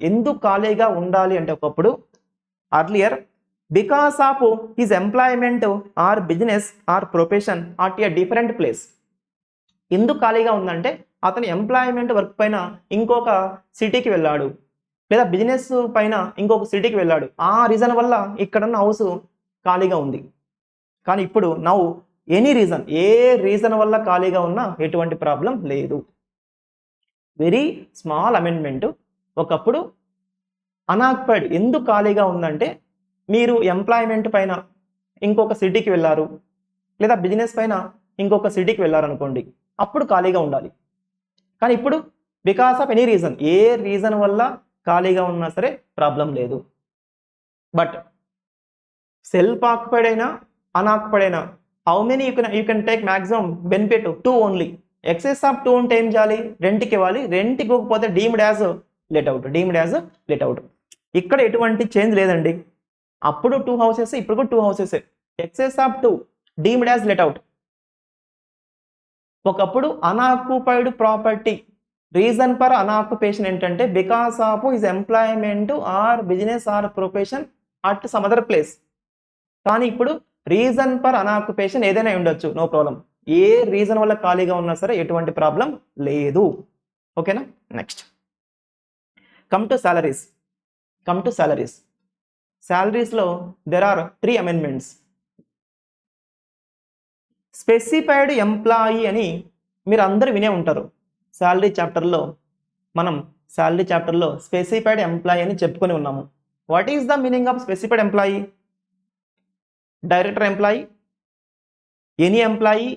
Speaker 1: ఎందుకు ఖాళీగా ఉండాలి అంటే ఒకప్పుడు earlier because of his employment or business are profession at a different place. ఎందుకు ఖాళీగా ఉందంటే అతని ఎంప్లాయ్మెంట్ వర్క్ పైన ఇంకొక సిటీకి వెళ్ళాడు, లేదా బిజినెస్ పైన ఇంకొక సిటీకి వెళ్ళాడు. ఆ రీజన్ వల్ల ఇక్కడున్న హౌస్ ఖాళీగా ఉంది. కానీ ఇప్పుడు నౌ ఎనీ రీజన్, ఏ రీజన్ వల్ల ఖాళీగా ఉన్నా ఎటువంటి ప్రాబ్లం లేదు. Very small amendment. ఒకప్పుడు అన్ఆక్యుపైడ్ ఎందుకు ఖాళీగా ఉందంటే మీరు ఎంప్లాయ్మెంట్ పైన ఇంకొక సిటీకి వెళ్ళారు, లేదా బిజినెస్ పైన ఇంకొక సిటీకి వెళ్ళారు అనుకోండి, అప్పుడు ఖాళీగా ఉండాలి. కానీ ఇప్పుడు because of any reason, A reason వల్ల ఖాళీగా ఉన్నా సరే ప్రాబ్లం లేదు. బట్ సెల్ఫ్ ఆక్యుపైడ్ అయినా అన్ఆక్యుపైడ్ అయినా how many you can take maximum benefit? 2 only. Excess of 2 ఉంటే ఏం చేయాలి? రెంట్కి ఇవ్వాలి. రెంట్కి ఇవ్వకపోతే డీమ్డ్ యాజ్ లెట్ అవుట్. ఇక్కడ ఎటువంటి చేంజ్ లేదండి. అప్పుడు 2 హౌసెస్, ఇప్పుడు కూడా 2 houses. Excess of 2 deemed as let out. ఒకప్పుడు అన్ఆక్యుపైడ్ ప్రాపర్టీ రీజన్ ఫర్ అన్ఆక్యుపేషన్ ఏంటంటే because of his employment or business are profession at some other place. కానీ ఇప్పుడు రీజన్ ఫర్ అన్ఆక్యుపేషన్ ఏదైనా ఉండొచ్చు, నో ప్రాబ్లం. ఏ రీజన్ వల్ల ఖాళీగా ఉన్నా సరే ఎటువంటి ప్రాబ్లం లేదు. ఓకేనా? Next come to salaries. సాలరీస్లో there are 3 amendments. Specified employee అని మీరు అందరూ వినే ఉంటారు. శాలరీ చాప్టర్లో స్పెసిఫైడ్ ఎంప్లాయీ అని చెప్పుకొని ఉన్నాము. What is the meaning of specified employee? Director employee, any employee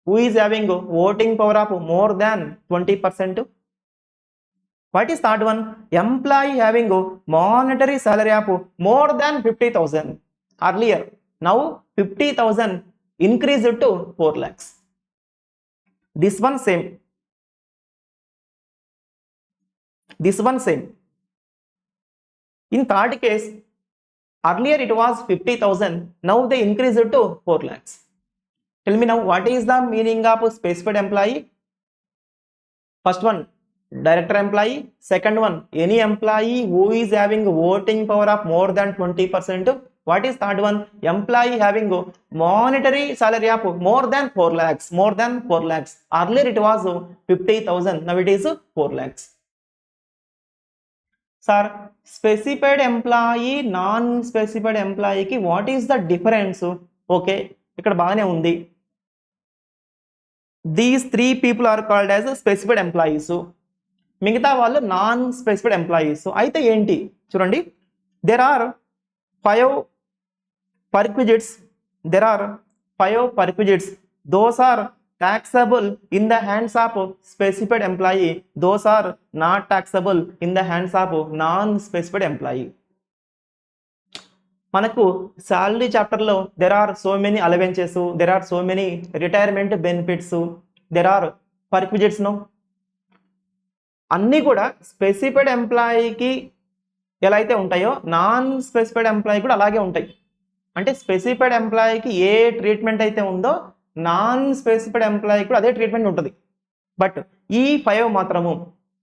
Speaker 1: who is having voting power of more than 20%. What is third one? Employee having monetary salary of more than 50,000. Earlier, now 50,000 increased to 4 lakhs. This one same. In third case, earlier it was 50,000, now they increased to 4 lakhs. Tell me now, what is the meaning of specified employee? First one, director employee. Second one, any employee who is having voting power of more than 20%. What is third one? Employee having monetary salary of more than 4 lakhs. Earlier it was 50,000, now it is 4 lakhs. Sir, specified employee, non-specified employee ki what is the difference? Okay, ఇక్కడ బాగానే ఉంది. These 3 people are called as specified employees. మిగతా వాళ్ళు non specified employees. అయితే ఏంటి చూడండి, there are 5 perquisites. Those are taxable in the hands of specified employee. Those are not taxable in the hands of non-specified employee. మనకు salary చాప్టర్లో there are so many allowances, there are so many retirement benefits, there are perquisites. No అన్నీ కూడా specified ఎంప్లాయీకి ఎలా అయితే ఉంటాయో non specified employee కూడా అలాగే ఉంటాయి. అంటే స్పెసిఫైడ్ ఎంప్లాయీకి ఏ ట్రీట్మెంట్ అయితే ఉందో నాన్ స్పెసిఫైడ్ ఎంప్లాయీ కూడా అదే ట్రీట్మెంట్ ఉంటుంది. బట్ ఈ 5 మాత్రము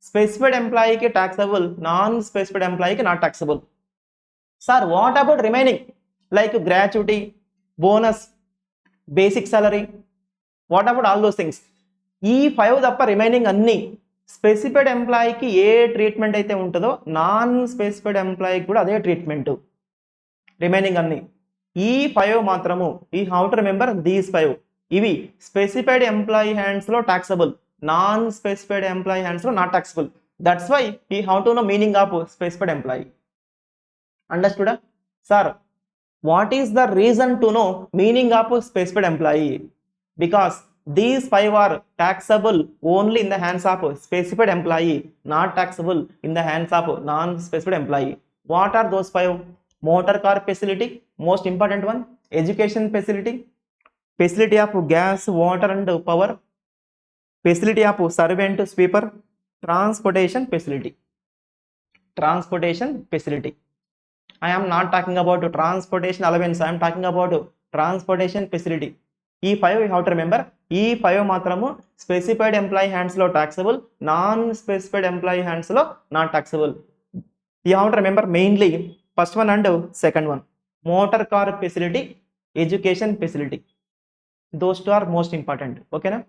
Speaker 1: స్పెసిఫైడ్ ఎంప్లాయీకి ట్యాక్సబుల్, నాన్ స్పెసిఫైడ్ ఎంప్లాయీకి not taxable. Sir, what about remaining like gratuity, bonus, basic salary? What about all those things? ఈ 5 తప్ప రిమైనింగ్ అన్ని స్పెసిఫైడ్ ఎంప్లాయీకి ఏ ట్రీట్మెంట్ అయితే ఉంటుందో నాన్ స్పెసిఫైడ్ ఎంప్లాయీకి కూడా అదే ట్రీట్మెంట్. రిమైనింగ్ అన్ని ఈ 5 మాత్రము, ఈ హౌ టు రిమెంబర్ దీస్ 5, ఇవి స్పెసిఫైడ్ ఎంప్లాయీ హ్యాండ్స్లో ట్యాక్సబుల్, non-specified employee hands లో not taxable. That's why we have to know meaning of specified employee. Understood? Sir, what is the reason to know meaning of specified employee? Because these 5 are taxable only in the hands of specified employee, not taxable in the hands of non-specified employee. What are those 5? Motor car facility, most important one. Education facility, facility of gas, water and power, facility of servant, sweeper, transportation facility. Transportation facility. I am not talking about transportation allowance, I am talking about transportation facility. ఈ 5 you have to remember. ఈ 5 మాత్రము specified employee hands లో taxable, non specified employee hands లో not taxable. You have to remember mainly first one and second one. Motor car facility, education facility, those two are most important. ఓకేనా?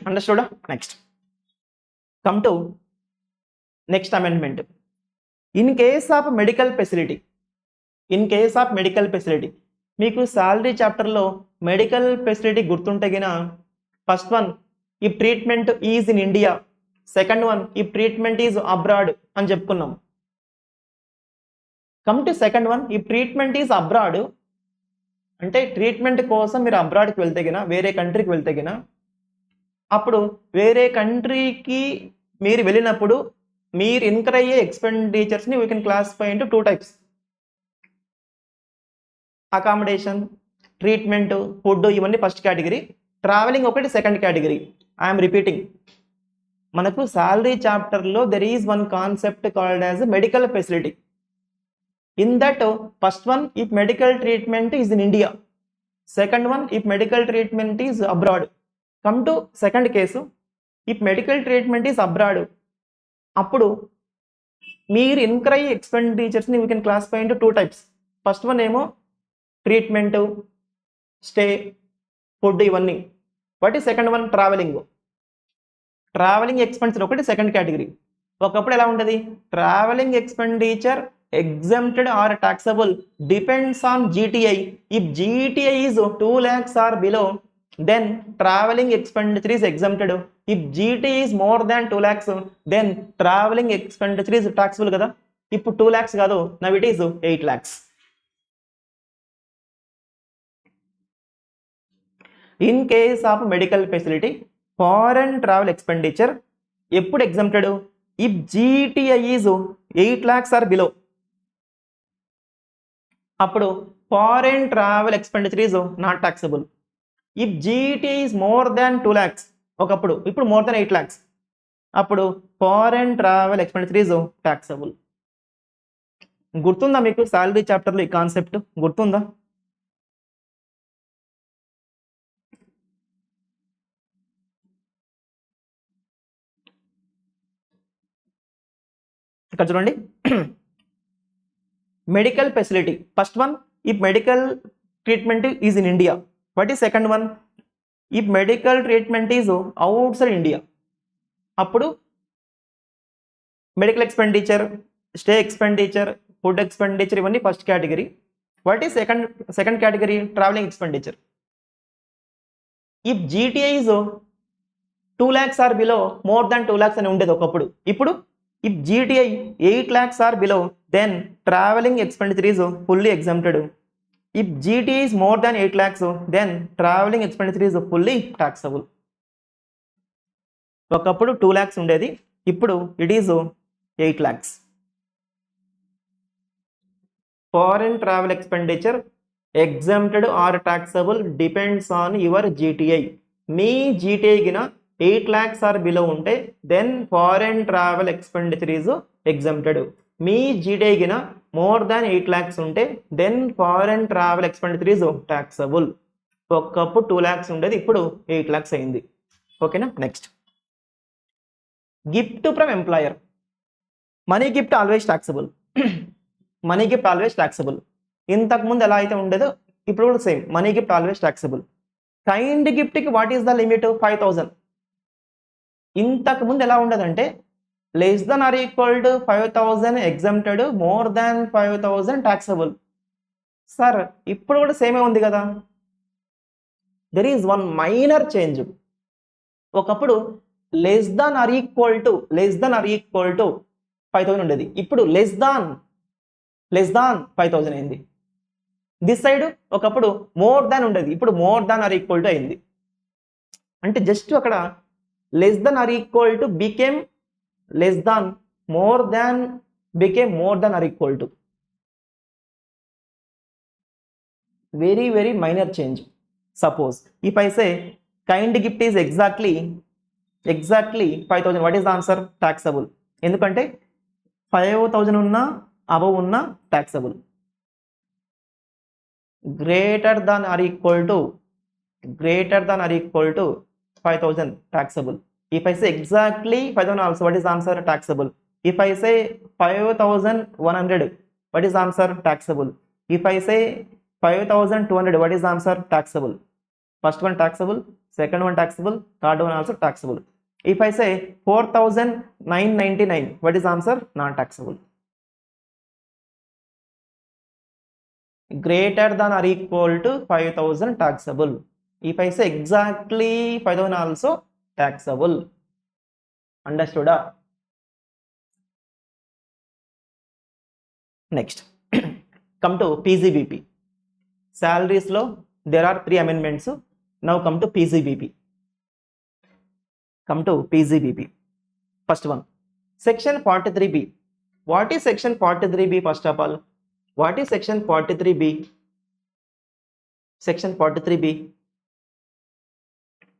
Speaker 1: అండర్స్టూడా? Next come to next amendment. In case of medical facility, in case of medical facility, మీకు salary చాప్టర్లో medical facility గుర్తుంటే గిన first one if treatment is in India, second one if treatment is abroad అని చెప్పుకున్నాం. Come to second one, if treatment is abroad అంటే treatment కోసం మీరు అబ్రాడ్కి వెళ్తే గిన, వేరే కంట్రీకి వెళ్తే గిన, అప్పుడు వేరే కంట్రీకి మీరు వెళ్ళినప్పుడు మీరు ఇన్కర్ అయ్యే ఎక్స్పెండిచర్స్ని we can classify into 2 types. Accommodation, treatment, food, ఇవన్నీ ఫస్ట్ కేటగిరీ. ట్రావెలింగ్ ఒకటి సెకండ్ కేటగిరీ. ఐఎమ్ రిపీటింగ్, మనకు శాలరీ చాప్టర్లో there is one concept called as medical facility. In that first one if medical treatment is in India, second one if medical treatment is abroad. Come to second case, if medical treatment is abroad, అప్పుడు మీరు incur అయ్యే ఎక్స్పెండిచర్స్ని we can classify into 2 types. First one ఏమో treatment, stay, food, ఇవన్నీ. What ఈ second one? Travelling. Travelling expenditure ఒకటి second category. ఒకప్పుడు ఎలా ఉంటుంది? Travelling expenditure exempted or taxable depends on GTI. If GTI is 2 lakhs or below, then traveling expenditure is exempted. If GTI is more than 2 lakhs, then traveling expenditure is taxable కదా. ఇప్పుడు 2 lakhs కాదు, now it is 8 lakhs. In case of medical facility, foreign travel expenditure ఎప్పుడు exempted? If GTI is 8 lakhs or below, అప్పుడు foreign travel expenditure is not taxable. If GT is more than 2 lakhs, ఒకప్పుడు, ఇప్పుడు more than 8 lakhs, అప్పుడు foreign travel expenditure is taxable. గుర్తుందా మీకు salary చాప్టర్లో ఈ concept? గుర్తుందా? ఇక్కడ చూడండి, medical facility first one if medical treatment is in India. What ఈ second one? If medical treatment is outside India, అప్పుడు medical expenditure, stay expenditure, food expenditure, ఇవన్నీ ఫస్ట్ కేటగిరీ. వాట్ ఈ second category? Travelling expenditure. If GTI is 2 lakhs or below, more than 2 lakhs అని ఉండేది ఒకప్పుడు. ఇప్పుడు if GTI 8 lakhs or below, then traveling expenditure is fully exempted. If GTI is more than 8 lakhs, then traveling expenditure is fully taxable. ఒకప్పుడు 2 lakhs ఉండేది, ఇప్పుడు it is 8 lakhs. Foreign travel expenditure exempted or taxable depends on your GTI. Me GTI గిన 8 lakhs or below ఉంటే then foreign travel expenditure is exempted. Me GTI గిన more than 8 lakhs ఉంటే then foreign travel expenditure is taxable. ఒకప్పుడు 2 lakhs ఉండేది, ఇప్పుడు 8 lakhs అయింది. ఓకేనా? Next, gift from employer. Money gift always taxable. Money gift always taxable. ఇంతకుముందు ఎలా అయితే ఉండేదో ఇప్పుడు కూడా same, money gift always taxable. Kind గిఫ్ట్కి వాట్ ఈస్ ద లిమిట్? 5,000. ఇంతకు ముందు ఎలా ఉండదంటే less then or equal to 5,000 exempted, more than 5,000 taxable. Sir ఇప్పుడు కూడా సేమే ఉంది కదా. There is one minor change. ఒకప్పుడు less than or equal to 5000 ఉండేది. ఇప్పుడు లెస్ దాన్ 5000 అయింది. దిస్ సైడ్ ఒకప్పుడు మోర్ దాన్ ఉండేది, ఇప్పుడు more than or equal to అయింది. అంటే జస్ట్ అక్కడ less than or equal to became less than, more than became more than or equal to. very very minor change. Suppose if I say kind gift is exactly 5000, what is the answer? Taxable. ఎందుకంటే 5000 ఉన్నా above ఉన్నా taxable. greater than or equal to 5000 taxable. If I say exactly 5000 also, what is the answer? Taxable. If I say 5100, what is the answer? Taxable. If I say 5200, what is the answer? Taxable. First one taxable, second one taxable, third one also taxable. If I say 4999, what is the answer? Non taxable. Greater than or equal to 5000 taxable. If I say exactly 5000 also taxable. Understood? Next, come to PGBP. Salaries lo there are 3 amendments. Now come to PGBP. First one, section 43B. What is section 43B? First of all, what is section 43B? Section 43B,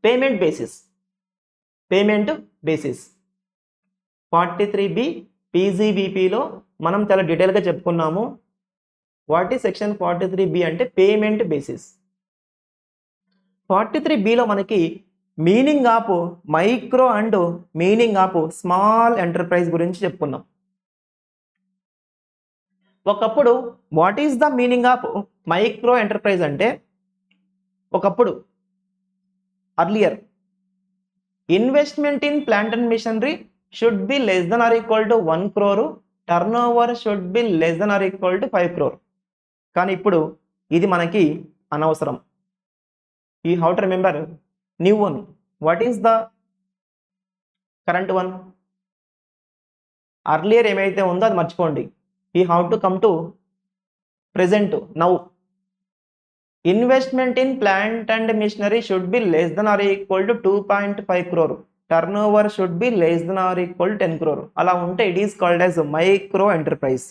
Speaker 1: payment basis. 43B PGBP లో మనం చాలా detail గా చెప్పుకున్నాము. What is section 43B అంటే payment basis. 43B లో మనకి meaning of micro and meaning of small enterprise గురించి చెప్పుకున్నాం. ఒకప్పుడు what is the meaning of micro enterprise అంటే, ఒకప్పుడు earlier investment in plant and machinery should be less then or equal to 1 crore, turnover should be less then or equal to 5 crore. కానీ ఇప్పుడు ఇది మనకి అనవసరం. You have to remember new one. What is the current one? Earlier ఏమైతే ఉందో అది మర్చిపోండి. You have to come to present now. Investment in plant and machinery should be less then or equal to 2.5 crore, turnover should be less then or equal to 10 crore. అలా ఉంటే it is called as micro enterprise.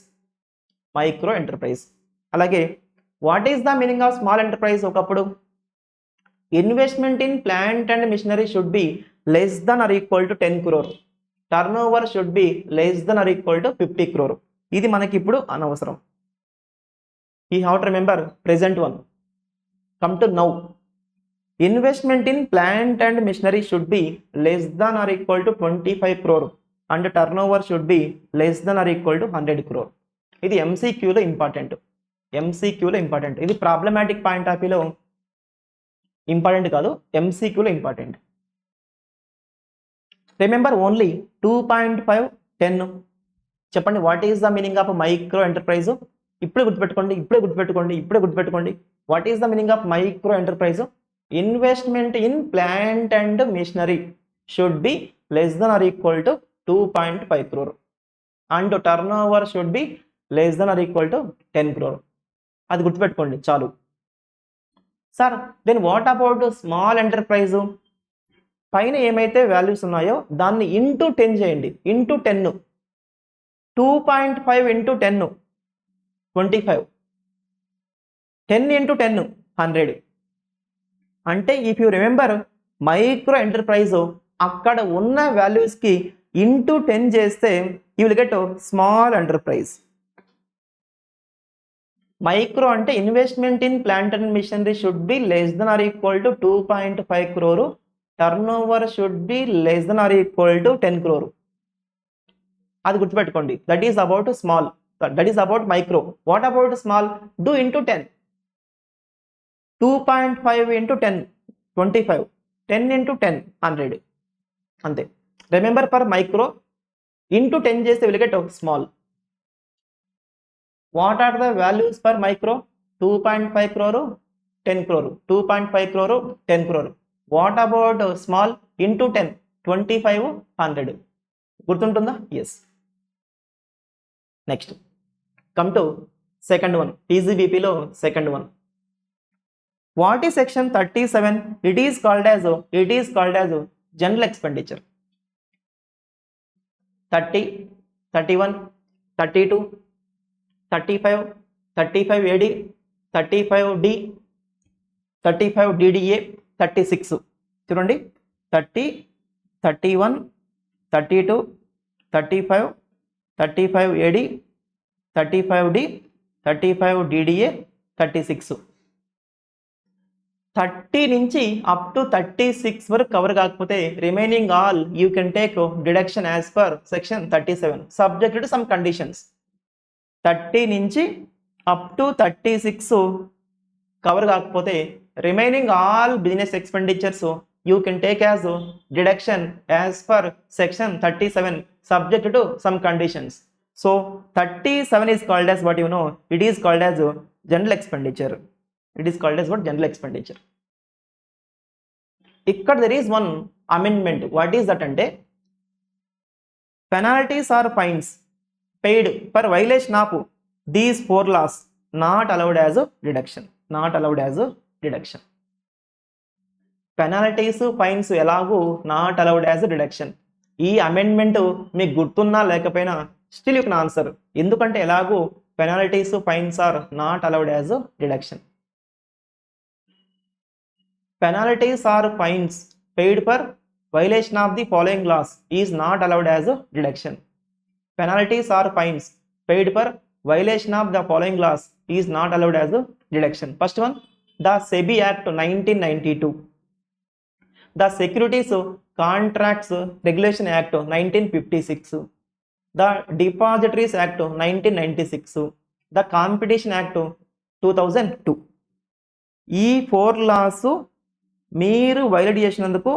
Speaker 1: అలాగే what is the meaning of small enterprise? ఒకప్పుడు investment in plant and machinery should be less then or equal to 10 crore, turnover should be less then or equal to 50 crore. ఇది మనకి ఇప్పుడు అనవసరం. You have to remember present one. Come to now. Investment in plant and machinery should be less then or equal to 25 crore and turnover should be less then or equal to 100 crore. ఇది ఎంసీక్యూలో important. ఇది problematic point of వ్యూలో important కాదు, ఎంసీక్యూలో important. Remember only 2.5, 10. చెప్పండి, what is the meaning of micro enterprise? ఇప్పుడే గుర్తుపెట్టుకోండి. What is the meaning of micro enterprise? Investment in plant and machinery should be less then or equal to 2.5 crore and turnover should be less then or equal to 10 crore. అది గుర్తుపెట్టుకోండి చాలు. Sir then what about small enterprise? పైన ఏమైతే values ఉన్నాయో దాన్ని into 10 చేయండి. Into 10, 2.5 into 10, 25, 10 into 10, 100. అంటే if you remember micro enterprise అక్కడ ఉన్న వాల్యూస్కి ఇంటూ 10 చేస్తే you will get small enterprise. Micro అంటే investment in plant and machinery should be less then or equal to 2.5 crore, turnover should be less then or equal to 10 crore. అది గుర్తుపెట్టుకోండి. That is about small, that is about micro. What about small? Do into 10, 2.5 into 10, 25, 10 into 10, 100. అంతే. Remember for micro into 10 చేస్తే will get small. What are the values for micro? 2.5 crore, 10 crore, 2.5 crore, 10 crore. What about small? Into 10 2500 గుర్తుంటుందా? Yes. Next come to second one, టీజీబీపీలో second one. What is section 37? It is called as general expenditure. 30, 31, 32, 35, 35AD, 35D, 35DDA, 36. చూడండి, 30, 31, 32, 35, 35AD, 35D, 35DDA, 36. 30 నుంచి up to 36 వరకు cover కాకపోతే remaining all you can take deduction as per section 37 subject to some conditions. 30 నుంచి up to 36 cover కాకపోతే remaining all business expenditures you can take as deduction as per section 37 subject to some conditions. So 37 is called as what you know, it is called as general expenditure. It is called as what? General expenditure. ఇక్కడ there is one amendment. What is that అంటే penalties or fines paid per violation of these 4 laws not allowed as a deduction. Not allowed as a deduction. Penalties, fines ఎలాగూ not allowed as a deduction. ఈ amendment మీకు గుర్తున్నా లేకపోయినా still you can answer. ఎందుకంటే ఎలాగూ penalties, fines are not allowed as deduction. Penalties or fines paid for violation of the following laws is not allowed as a deduction. Penalties or fines paid for violation of the following laws is not allowed as a deduction. First one, the SEBI Act 1992, the Securities Contracts Regulation Act 1956, the Depositories Act 1996, the Competition Act 2002. ఈ 4 laws మీరు violate చేసినందుకు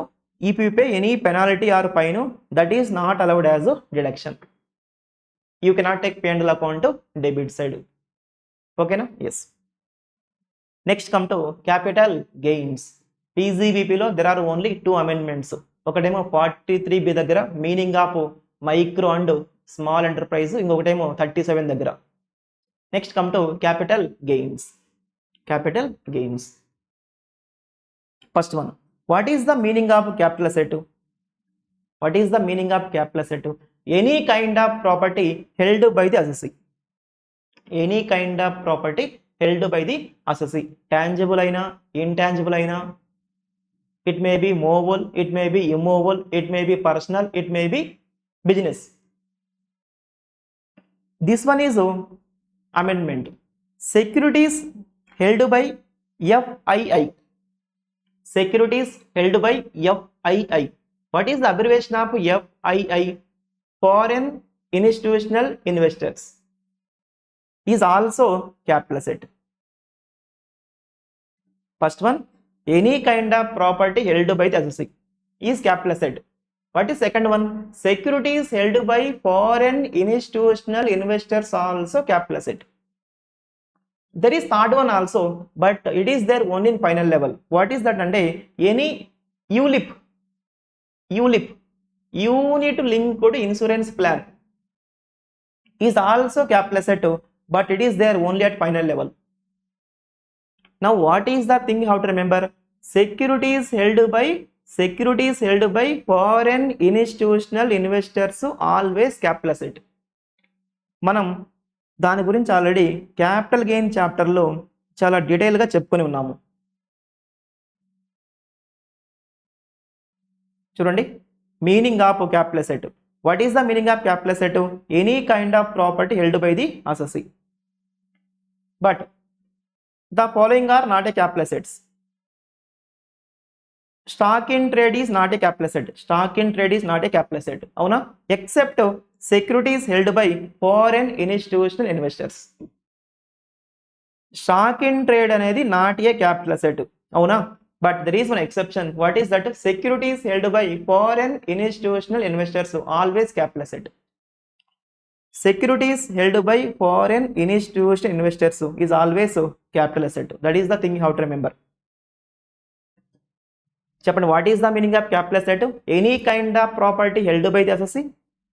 Speaker 1: if you pay any penalty or fine that is not allowed as deduction. You cannot take P&L account debit side. ఓకేనా? Yes. Next come to capital gains. టీజీబీపీలో there are only 2 amendments. ఒకటేమో 43B దగ్గర meaning of micro and small enterprise, ఇంకొకటేమో 37 దగ్గర. Next come to capital gains. Capital gains. First one, what is the meaning of capital asset? What is the meaning of capital asset? Any kind of property held by the assessee. Any kind of property held by the assessee. Tangible aina, intangible aina. It may be movable, it may be immovable, it may be personal, it may be business. This one is amendment. Securities held by FII. Securities held by FII. What is the abbreviation of FII? Foreign Institutional Investors. Is also capital asset. First one, any kind of property held by the assessee is capital asset. What is second one? Securities held by foreign institutional investors also capital asset. There is third one also, but it is there only in final level. What is that? And any ULIP, unit linked insurance plan is also capital asset, but it is there only at final level. Now what is the thing you have to remember? Securities held by foreign institutional investors always capital asset. మనం దాని గురించి already capital gain చాప్టర్లో చాలా డీటెయిల్గా చెప్పుకొని ఉన్నాము. చూడండి, meaning of capital asset. What is the meaning of capital asset? Any kind of property held by the assessee. But the following are not a capital assets. Stock in trade is not a capital asset. Stock in trade is not a capital asset, అవునా? Except securities held by foreign institutional investors. Stock in trade అనేది not a capital asset, అవునా? But there is one exception. What is that? Securities held by foreign institutional investors always capital asset. Securities held by foreign institutional investors is always capital asset. That is the thing you have to remember. చెప్పండి, what is the meaning of capital asset? Any kind of property held by the assessee,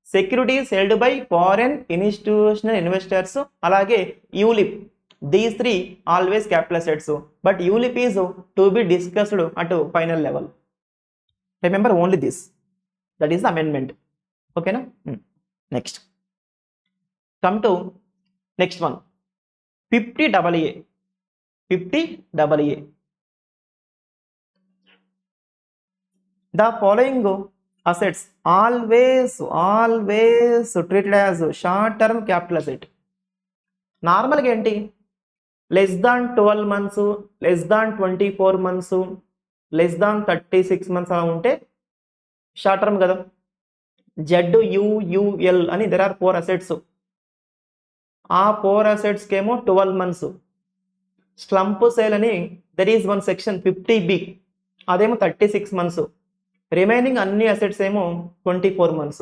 Speaker 1: securities held by foreign institutional investors, అలాగే ULIP. These three always capital assets, but ULIP is to be discussed at final level. Remember only this, that is the amendment. ఓకేనా? Next come to next one, 50AA. 50AA. The following assets always treated as short term capital asset. నార్మల్గా ఏంటి, less than 12 months, less than 24 months, less than 36 months అలా ఉంటే short term కదా. ZUUL అని there are 4 assets. ఆ 4 అసెట్స్కి ఏమో 12 months. Slump sale అని there is one section 50B, అదేమో 36 months. రిమైనింగ్ అన్ని అసెట్స్ ఏమో 24 months.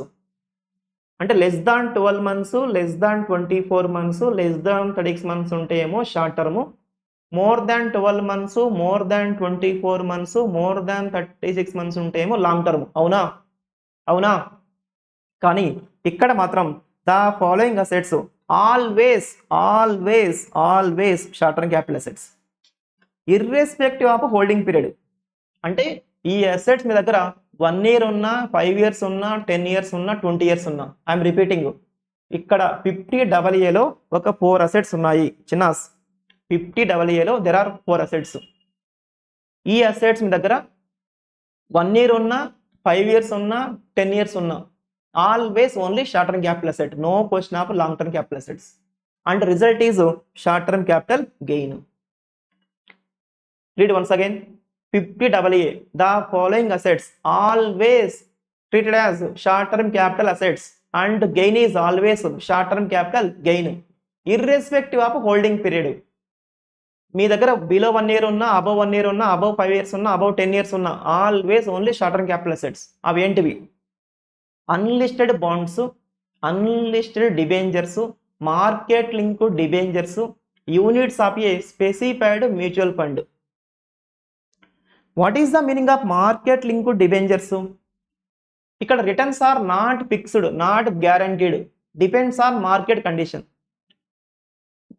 Speaker 1: అంటే less than 12 months, less than 24 months, less than 36 months ఉంటే ఏమో short term, more than 12 months, more than 24 months, more than 36 months ఉంటే ఏమో long term. అవునా? అవునా? కానీ ఇక్కడ మాత్రం the following assets always short term capital assets, irrespective of holding period. అంటే ఈ అసెట్స్ మీ దగ్గర 1 year ఉన్నా, 5 years ఉన్నా, 10 years ఉన్నా, 20 years ఉన్నా, ఐఎమ్ రిపీటింగ్, ఇక్కడ 50AAలో ఒక 4 అసెట్స్ ఉన్నాయి చిన్నాస్. 50AAలో there are 4 assets. ఈ అసెట్స్ మీ దగ్గర 1 year ఉన్నా, 5 years ఉన్నా, 10 years ఉన్నా, always only short term capital asset, no question of long term capital assets. And result is short term capital gain. Read once again. 50AA, the following assets always treated as short-term capital assets and gain is always short-term capital gain, irrespective of holding period. మీ దగ్గర below 1 year ఉన్నా, above 1 year ఉన్నా, above 5 years ఉన్నా, above 10 years ఉన్నా, always only short-term capital assets. అవి ఏంటివి? Unlisted bonds, unlisted debentures, market link debentures, units of a specified mutual fund. What is the meaning of market link debentures? ఇక్కడ returns are not fixed, not guaranteed, depends on market condition.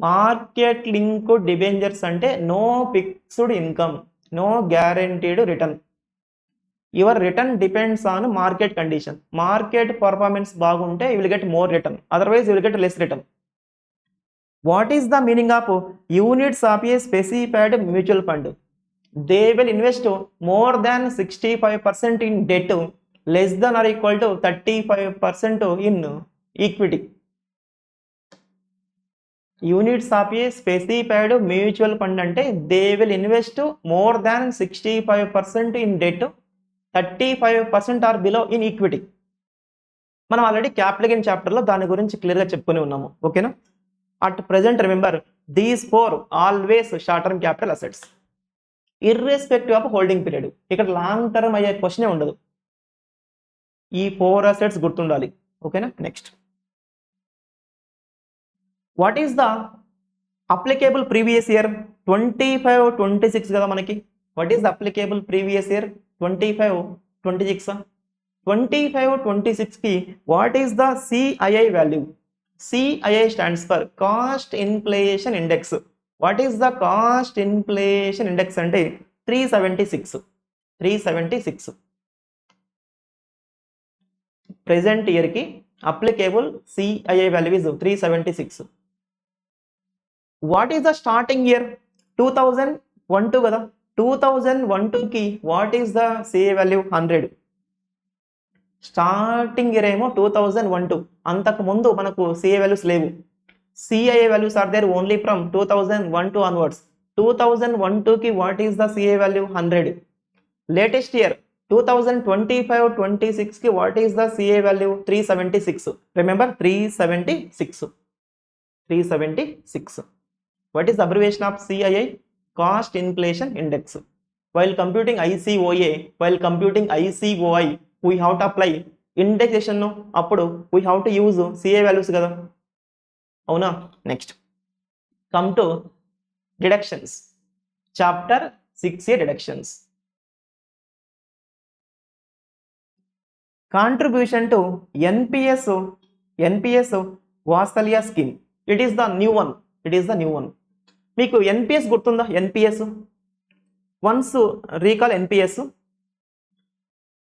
Speaker 1: Market link debentures అంటే no fixed income, no guaranteed return. Your return depends on market condition. Market performance బాగుంటే you will get more return, otherwise you will get less return. What is the meaning of units of a specified mutual fund? They will invest more than 65% in debt, less than or equal to 35% in equity. Units of a specified mutual fund ante they will invest more than 65% in debt, 35% or below in equity. మనం already capital gain చాప్టర్లో దాని గురించి క్లియర్గా చెప్పుకొని ఉన్నాము. ఓకేనా? At present remember these 4 always short term capital assets, irrespective of holding period. ఇక్కడ long term అయ్యే క్వశ్చనే ఉండదు. ఈ 4 అసెట్స్ గుర్తుండాలి. ఓకేనా? Next, what is the applicable previous year? 25-26 కదా మనకి. What is the applicable previous year? 25-26. 25-26కి what is the CII value? CII stands for cost inflation index. What is the cost inflation index అంటే 376. Present ఇయర్కి applicable CII value is 376. What is the starting year? 2012 కదా. 2012కి what is the CII value? 100. Starting year ఏమో 2012, అంతకు ముందు మనకు CII values లేవు. CII values are there only from 2012 onwards. 2012కి what is the CII value? 100. Latest year 2025-26కి what is the CII value? 376. Remember 376. What is the abbreviation of CII? Cost Inflation Index. While computing ICOA, while computing ICOI, we have to apply indexation. అప్పుడు we have to use CII values కదా. అవునా? Next come to deductions. Chapter 6A deductions. contribution to NPS Vatsalya scheme. It is the new one. మీకు NPS గుర్తుందా? NPS once recall NPS.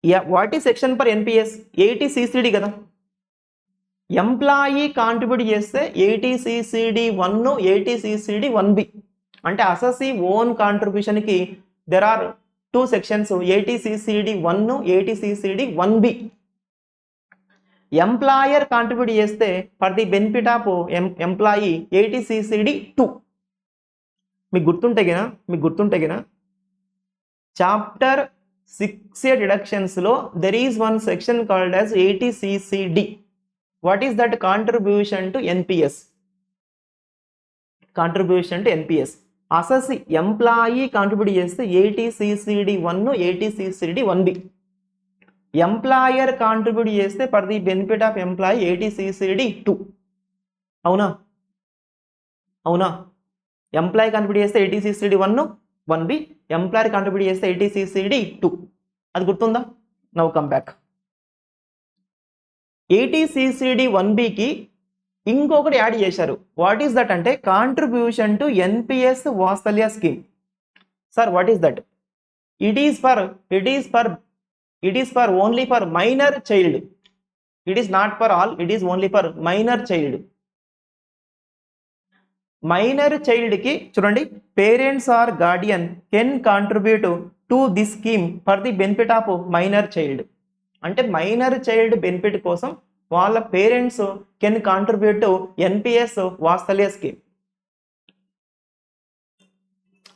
Speaker 1: Yeah, what is section for NPS? 80 CCD కదా. Employee contribute చేస్తే 80 CCD 1 80 CCD 1B అంటే assessee own contribution కి there are two sections 80 CCD 1 80 CCD 1B. Employer contribute చేస్తే for the benefit of employee 80 CCD 2. మీకు గుర్తుంటే గినా chapter 6A deductions లో there is one section called as 80 CCD. What is that? Contribution to NPS. Assessee employee contribute చేస్తే 80 CCD 1 80 CCD 1B. Employer contribute చేస్తే for the benefit of employee 80 CCD 2. అవునా? Employee contribute చేస్తే 80 CCD 1 1B, employer contribute చేస్తే 80 CCD 2. అది గుర్తుందా? Now come back. 80 CCD 1Bకి ఇంకొకటి add చేశారు. వాట్ ఈస్ దట్ అంటే contribution to NPS Vatsalya scheme. Sir what is that? It is for only for minor child. It is not for all, it is only for minor child. Minor child కి చూడండి, parents or guardian can contribute to this scheme for the benefit of minor child. అంటే minor child benefit కోసం వాళ్ళ parents can contribute to NPS Vatsalya scheme.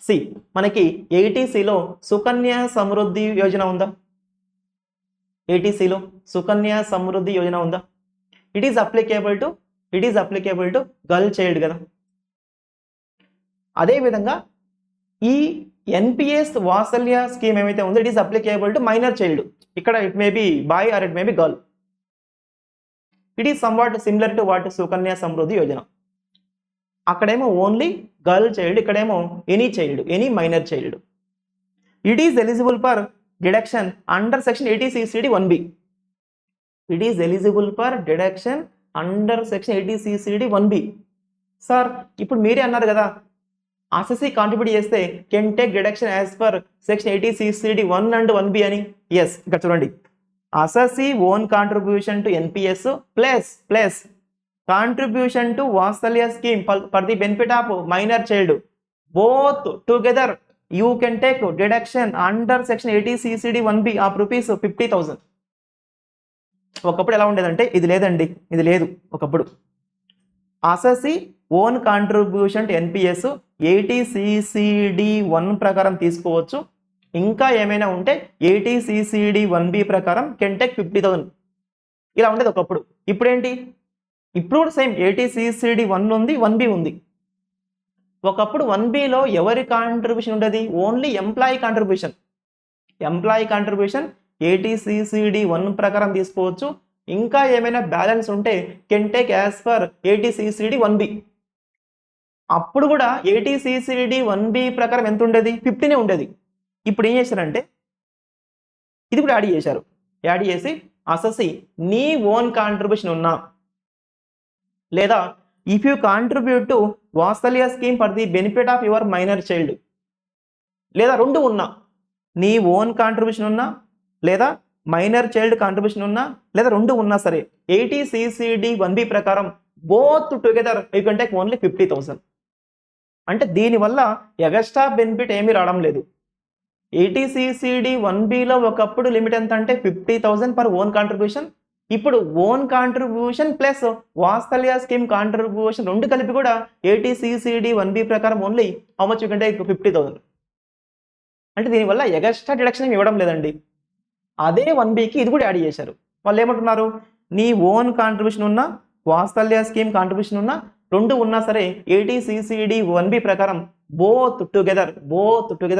Speaker 1: See మనకి 80Cలో సుకన్య సమృద్ధి యోజన ఉందా? 80Cలో సుకన్య సమృద్ధి యోజన ఉందా? It is applicable to girl child కదా. అదేవిధంగా ఈ NPS వాత్సల్య స్కీమ్ ఏమైతే ఉందో it is applicable to minor child. ఇక్కడ it may be boy or it may be girl. It is somewhat similar to what Sukanya Samriddhi Yojana. అక్కడేమో ఓన్లీ గర్ల్ చైల్డ్, ఇక్కడేమో any child, any minor child. It is eligible for deduction under section 80 CCD 1B. It is eligible for deduction under section 80 CCD 1B. Sir ఇప్పుడు మీరే అన్నారు కదా assessee contribute చేస్తే can take deduction as per section 80 CCD 1 and 1B అని. Yes, ఇక్కడ చూడండి, assessee own contribution to NPS plus contribution to Vatsalya scheme for the benefit of minor child, both together you can take deduction under section 80 CCD 1B of rupees 50,000. ఒకప్పుడు ఎలా ఉండేదంటే ఇది లేదు. ఒకప్పుడు assessee own contribution to NPS 80 CCD 1 ప్రకారం తీసుకోవచ్చు. ఇంకా ఏమైనా ఉంటే 80 CCD 1B ప్రకారం కెన్ టేక్ 50,000. ఇలా ఉండేది ఒకప్పుడు. ఇప్పుడేంటి? ఇప్పుడు కూడా సేమ్ 80 CCD 1 ఉంది, 1B ఉంది. ఒకప్పుడు 1Bలో ఎవరి కాంట్రిబ్యూషన్ ఉండేది? ఓన్లీ ఎంప్లాయీ కాంట్రిబ్యూషన్ 80 CCD 1 ప్రకారం తీసుకోవచ్చు. ఇంకా ఏమైనా బ్యాలెన్స్ ఉంటే can take as per 80 CCD 1B. అప్పుడు కూడా 80 CCD 1B ప్రకారం ఎంత ఉండేది? 50నే ఉండేది. ఇప్పుడు ఏం చేశారంటే ఇది కూడా యాడ్ చేసి అసెసీ నీ ఓన్ కాంట్రిబ్యూషన్ ఉన్నా లేదా if you contribute to Vatsalya scheme for the benefit of your minor child, లేదా రెండు ఉన్నా, నీ ఓన్ కాంట్రిబ్యూషన్ ఉన్నా లేదా మైనర్ చైల్డ్ కాంట్రిబ్యూషన్ ఉన్నా లేదా రెండు ఉన్నా సరే 80 CCD 1B ప్రకారం both together you can take only 50,000. అంటే దీనివల్ల ఎగస్ట్రా బెనిఫిట్ ఏమీ రావడం లేదు. 80 CCD 1Bలో ఒకప్పుడు లిమిట్ ఎంత అంటే 50,000 పర్ ఓన్ కాంట్రిబ్యూషన్. ఇప్పుడు ఓన్ కాంట్రిబ్యూషన్ ప్లస్ వాత్సల్య స్కీమ్ కాంట్రిబ్యూషన్ రెండు కలిపి కూడా 80 CCD 1B ప్రకారం only how much you can take 50,000. అంటే దీనివల్ల ఎగస్ట్రా డిడక్షన్ ఏమి ఇవ్వడం లేదండి. అదే 1Bకి ఇది కూడా యాడ్ చేశారు. వాళ్ళు ఏమంటున్నారు? నీ ఓన్ కాంట్రిబ్యూషన్ ఉన్నా వాత్సల్య స్కీమ్ కాంట్రిబ్యూషన్ ఉన్నా రెండు ఉన్నా సరే 80 CCD 1B ప్రకారం both together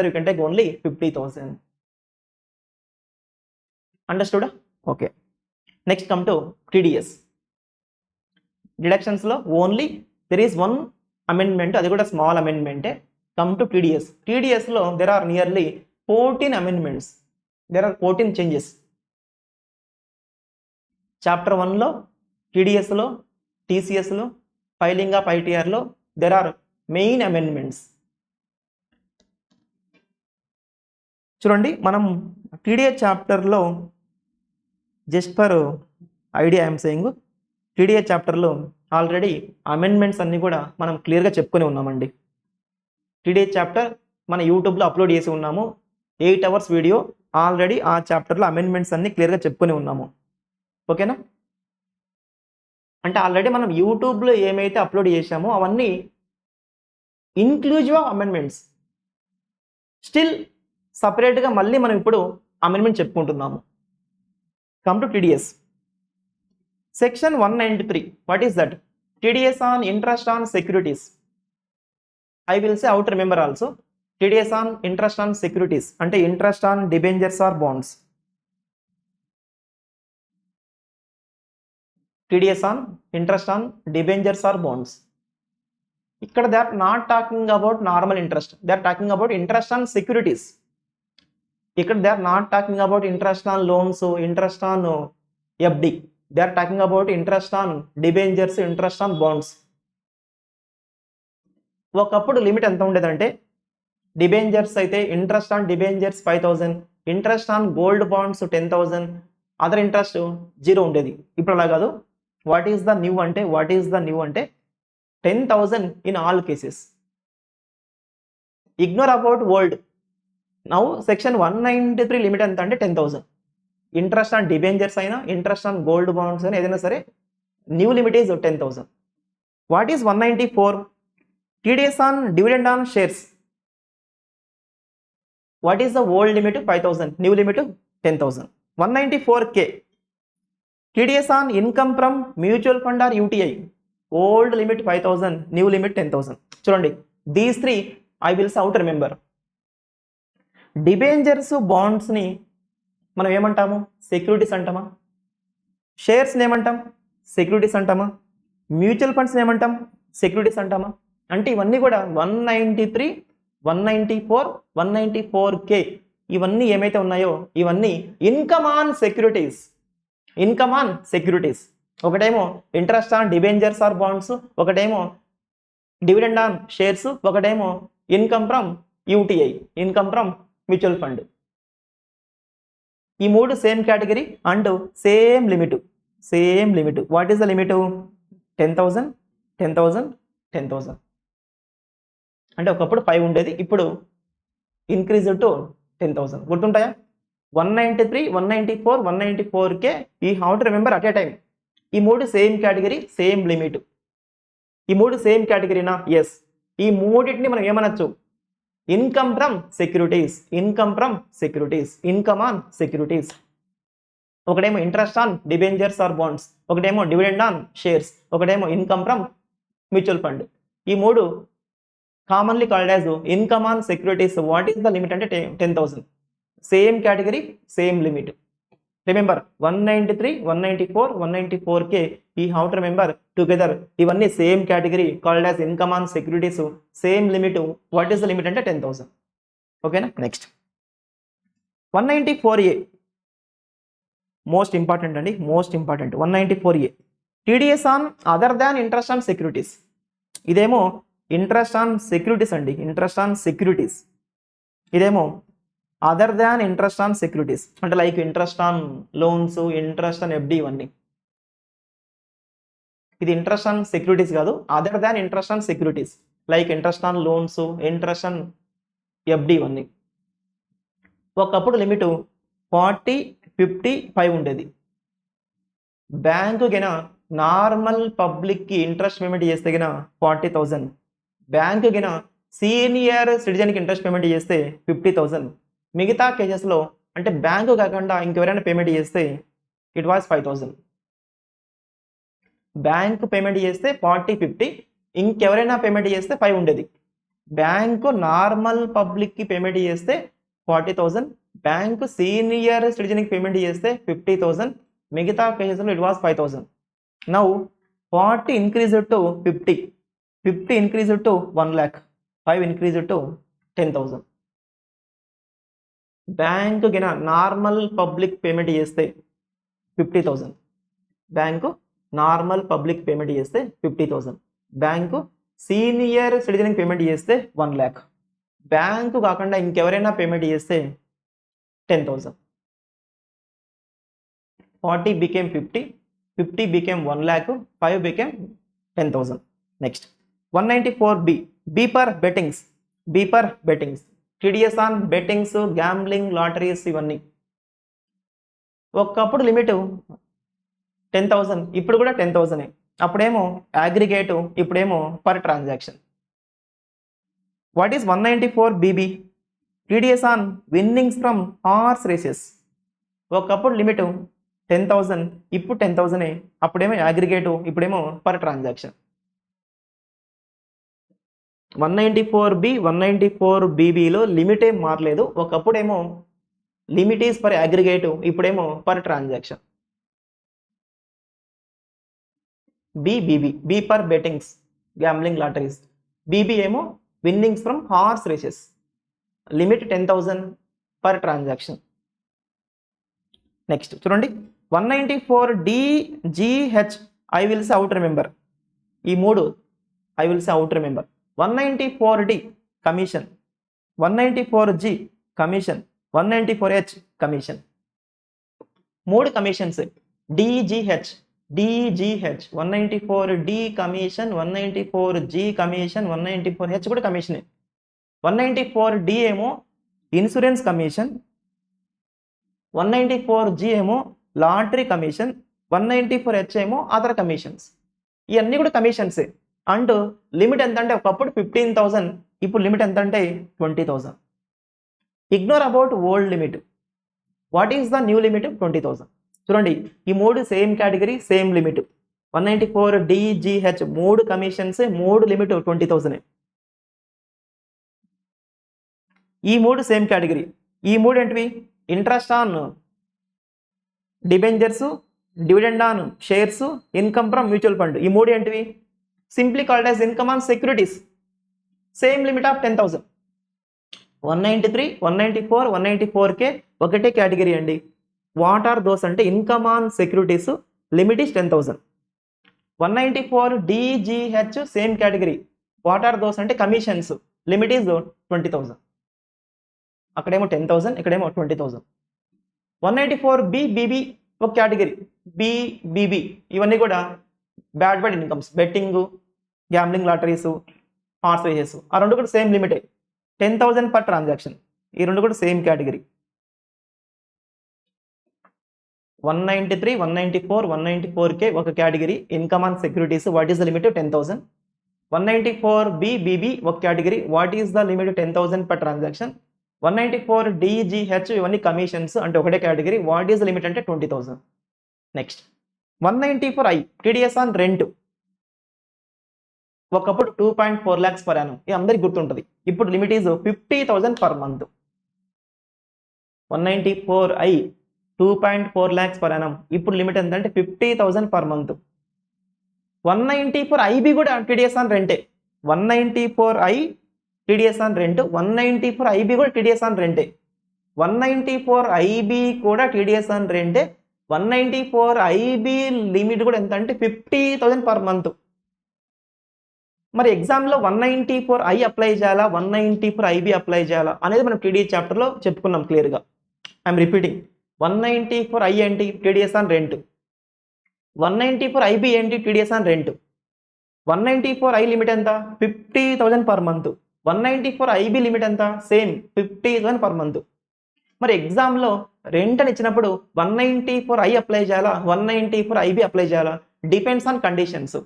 Speaker 1: you can take only 50,000. Understood? Okay. Next come to TDS. Deductions lo only there is one amendment, adi kuda small amendment. Come to TDS. TDS lo there are nearly 14 amendments. There are 14 changes. Chapter 1లో టీడీఎస్లో, టీసీఎస్లో, filing of ఐటీఆర్లో there are main amendments. చూడండి, మనం TDS చాప్టర్లో just for idea I'm saying, TDS చాప్టర్లో already amendments అన్నీ కూడా మనం క్లియర్గా చెప్పుకొని ఉన్నామండి. టీడీఎస్ చాప్టర్ మన యూట్యూబ్లో అప్లోడ్ చేసి ఉన్నాము, 8 hours వీడియో. ఆల్రెడీ ఆ చాప్టర్లో అమెండ్మెంట్స్ అన్నీ క్లియర్గా చెప్పుకొని ఉన్నాము. ఓకేనా? అంటే ఆల్రెడీ మనం యూట్యూబ్లో ఏమైతే అప్లోడ్ చేసామో అవన్నీ ఇన్క్లూజివ్ ఆఫ్ అమెండ్మెంట్స్. స్టిల్ సపరేట్గా మళ్ళీ మనం ఇప్పుడు అమెండ్మెంట్ చెప్పుకుంటున్నాము. Come to TDS. Section 193. What is that? TDS on interest on securities. I will say how to remember also. TDS on interest on securities అంటే interest on debentures or bonds. TDS on interest on debentures or bonds. ఇక్కడ they are not talking about normal interest. They are talking about interest on securities. ఇక్కడ they are not talking about interest on loans, interest on FD. They are talking about interest on debentures, interest on bonds. ఒకప్పుడు limit ఎంత ఉండేదంటే, debentures అయితే interest on debentures 5,000, interest on gold bonds 10,000, other interest 0 ఉండేది. ఇప్పుడు అలా కాదు. What is the new అంటే 10,000 in all cases. Ignore about old. Now section 193 limit ఎంత అంటే 10,000. ఇంట్రెస్ట్ ఆన్ డిబెంజర్స్ అయినా, ఇంట్రెస్ట్ ఆన్ గోల్డ్ బాండ్స్ అయినా ఏదైనా సరే new limit is 10,000. What is 194? TDS on dividend on shares. What is the old limit? 5,000. New limit 10,000. 194K. TDS on income from mutual fund or UTI. Old limit 5,000. New limit 10,000. చూడండి, these three I will say how to remember. Debentures, బాండ్స్ని మనం ఏమంటాము? Securities అంటామా? షేర్స్ని ఏమంటాం? Securities అంటామా? Mutual ఫండ్స్ని ఏమంటాం? Securities అంటామా? అంటే ఇవన్నీ కూడా 193, 194, 194K ఇవన్నీ ఏమైతే ఉన్నాయో ఇవన్నీ ఇన్కమ్ ఆన్ సెక్యూరిటీస్. ఒకటేమో interest on debentures or bonds, ఒకటేమో డివిడెండ్ ఆన్ షేర్స్, ఒకటేమో income from UTI, income from mutual fund. ఈ మూడు same category and same limit. What is the limit? 10,000, 10,000, 10,000. అంటే ఒకప్పుడు 5 ఉండేది, ఇప్పుడు ఇంక్రీజ్ టు 10,000. గుర్తుంటాయా? 193, 194, 194K. ఈ how to remember at a time. ఈ మూడు సేమ్ కేటగిరీ, సేమ్ లిమిట్. ఈ మూడు సేమ్ కేటగిరీనా? ఎస్. ఈ మూడింటిని మనం ఏమనొచ్చు? Income from securities, income on securities. ఒకటేమో interest on debentures or bonds, ఒకటేమో డివిడెండ్ ఆన్ షేర్స్, ఒకటేమో ఇన్కమ్ ఫ్రమ్ మ్యూచువల్ ఫండ్. ఈ మూడు commonly called as income on securities. What is the limit అంటే 10,000. Same category, same limit. Remember 193, 194, 194K. ఈ how to remember together. ఇవన్నీ same category called as income on securities, same limit. What is the limit అంటే 10,000. ఓకేనా? Next 194A. Most important అండి, 194A. TDS on other than interest on securities. ఇదేమో interest on securities అండి, ఇదేమో other than interest on securities. అంటే like interest on loans, interest on FD ఇవన్నీ. ఇది interest on securities కాదు, other than interest on securities, like interest on loans, interest on FD ఇవన్నీ. ఒకప్పుడు limit 40, 50, 5 ఉండేది. Bank గిన నార్మల్ పబ్లిక్కి ఇంట్రెస్ట్ పేమెంట్ చేస్తే గిన 40,000, బ్యాంకు గిన సీనియర్ సిటిజన్కి ఇంట్రెస్ట్ పేమెంట్ చేస్తే 50,000. మిగతా కేసెస్లో అంటే బ్యాంకు కాకుండా ఇంకెవరైనా పేమెంట్ చేస్తే ఇట్ వాజ్ 5,000. బ్యాంకు పేమెంట్ చేస్తే 40, 50, ఇంకెవరైనా పేమెంట్ చేస్తే 5 ఉండేది. బ్యాంకు నార్మల్ పబ్లిక్కి పేమెంట్ చేస్తే 40,000, బ్యాంకు సీనియర్ సిటిజన్కి పేమెంట్ చేస్తే 50,000, మిగతా కేసెస్లో it was 5,000. Now 40 increase to 50, 50 increase to 1 lakh, 5 increase to 10,000. Bank గిన నార్మల్ పబ్లిక్ పేమెంట్ చేస్తే 50,000, బ్యాంకు నార్మల్ పబ్లిక్ పేమెంట్ చేస్తే 50,000, బ్యాంకు సీనియర్ సిటిజన్ పేమెంట్ చేస్తే 1 lakh, బ్యాంకు కాకుండా ఇంకెవరైనా పేమెంట్ చేస్తే 10,000. 40 became 50, 50 became 1 lakh, 5 became 10,000. Next 194B, B per bettings, B per bettings, TDS on bettings, gambling, lotteries ఇవన్నీ. ఒకప్పుడు limit 10,000, ఇప్పుడు కూడా 10,000, అప్పుడేమో అగ్రిగేటు, ఇప్పుడేమో per transaction. What is 194BB? TDS on winnings from horse races. ఒకప్పుడు limit 10,000, ఇప్పుడు 10,000, అప్పుడేమో aggregate, ఇప్పుడేమో పర్ ట్రాన్సాక్షన్. 194B 194BBలో లిమిట్ ఏం మారలేదు. ఒకప్పుడేమో లిమిట్ ఈస్ పర్ అగ్రిగేటు, ఇప్పుడేమో per transaction. BBB, B per bettings, gambling, lotteries. BB ఏమో winnings from horse races, limit 10,000 per transaction. Next చూడండి 194DGH, I will say out remember. ఈ మూడు I will say out remember. 194D commission, 194G commission, 194H commission. మూడు commissions. DGH 194D commission, 194G commission, 194H కూడా కమిషనే. 194D ఏమో insurance commission, 194G ఏమో lottery commission, 194H ఏమో other commissions. ఇవన్నీ కూడా కమిషన్సే. And limit ఎంత అంటే ఒకప్పుడు 15,000, ఇప్పుడు లిమిట్ ఎంత అంటే 20,000. Ignore about old limit. What is the new limit? 20,000. చూడండి ఈ మూడు same category, same limit. 194DGH మూడు కమిషన్స్, మూడు లిమిట్ 20,000. ఈ మూడు సేమ్ కేటగిరీ. ఈ మూడు ఏంటివి? Interest on debentures, dividend on shares, income from mutual fund. ఈ మూడు ఏంటివి? Simply called as income on securities. Same limit of 10,000. 193, 194, 194K ఒకటే కేటగిరీ అండి. వాట్ ఆర్ దోస్ అంటే income on securities, limit is 10,000. 194DGH same category. What are those అంటే commissions, limit is 20,000. అక్కడేమో 10,000, ఇక్కడేమో 20,000. 194BBB ఒక కేటగిరీ. BBB ఇవన్నీ కూడా bad incomes, betting, gambling, lotteries, horse races. ఆ రెండు కూడా సేమ్ లిమిటే, 10,000 పర్ ట్రాన్సాక్షన్. ఈ రెండు కూడా సేమ్ కేటగిరీ. 193, 194, 194K ఒక category income on securities. What is the limit? 10,000. 194BBB ఒక category. What is the limit? 10,000 per transaction. 194DGH ఇవన్నీ కమిషన్స్ అంటే ఒకటే category. What is the limit అంటే 20,000. Next 194I TDS on rent. ఒకప్పుడు 2.4 lakhs per annum, ఇది అందరికి గుర్తుంటుంది. ఇప్పుడు limit is 50,000 per month. 194I 2.4 lakhs per annum, ఇప్పుడు లిమిట్ ఎంత అంటే 50,000 పర్ మంత్. 194IB కూడా TDS ఆన్ రెంటే. 194I TDS on rent, 194IB కూడా TDS ఆన్ రెంటే. 194IB కూడా TDS ఆన్ రెంటే. 194IB లిమిట్ కూడా ఎంత అంటే 50,000 పర్ మంత్. మరి ఎగ్జామ్లో 194I అప్లై చేయాలా, 194IB అప్లై చేయాలా అనేది మనం TDS చాప్టర్లో చెప్పుకున్నాం క్లియర్గా. I'm repeating. 194I ఏంటి? TDS on rent. 194IB ఏంటి? TDS on rent. 194I limit ఎంత? 50,000 పర్ మంత్. 194IB లిమిట్ ఎంత? Same 50,000 per month. మరి ఎగ్జామ్లో రెంట్ అని ఇచ్చినప్పుడు 194I అప్లై చేయాలా, 194IB అప్లై చేయాలా? Depends on conditions.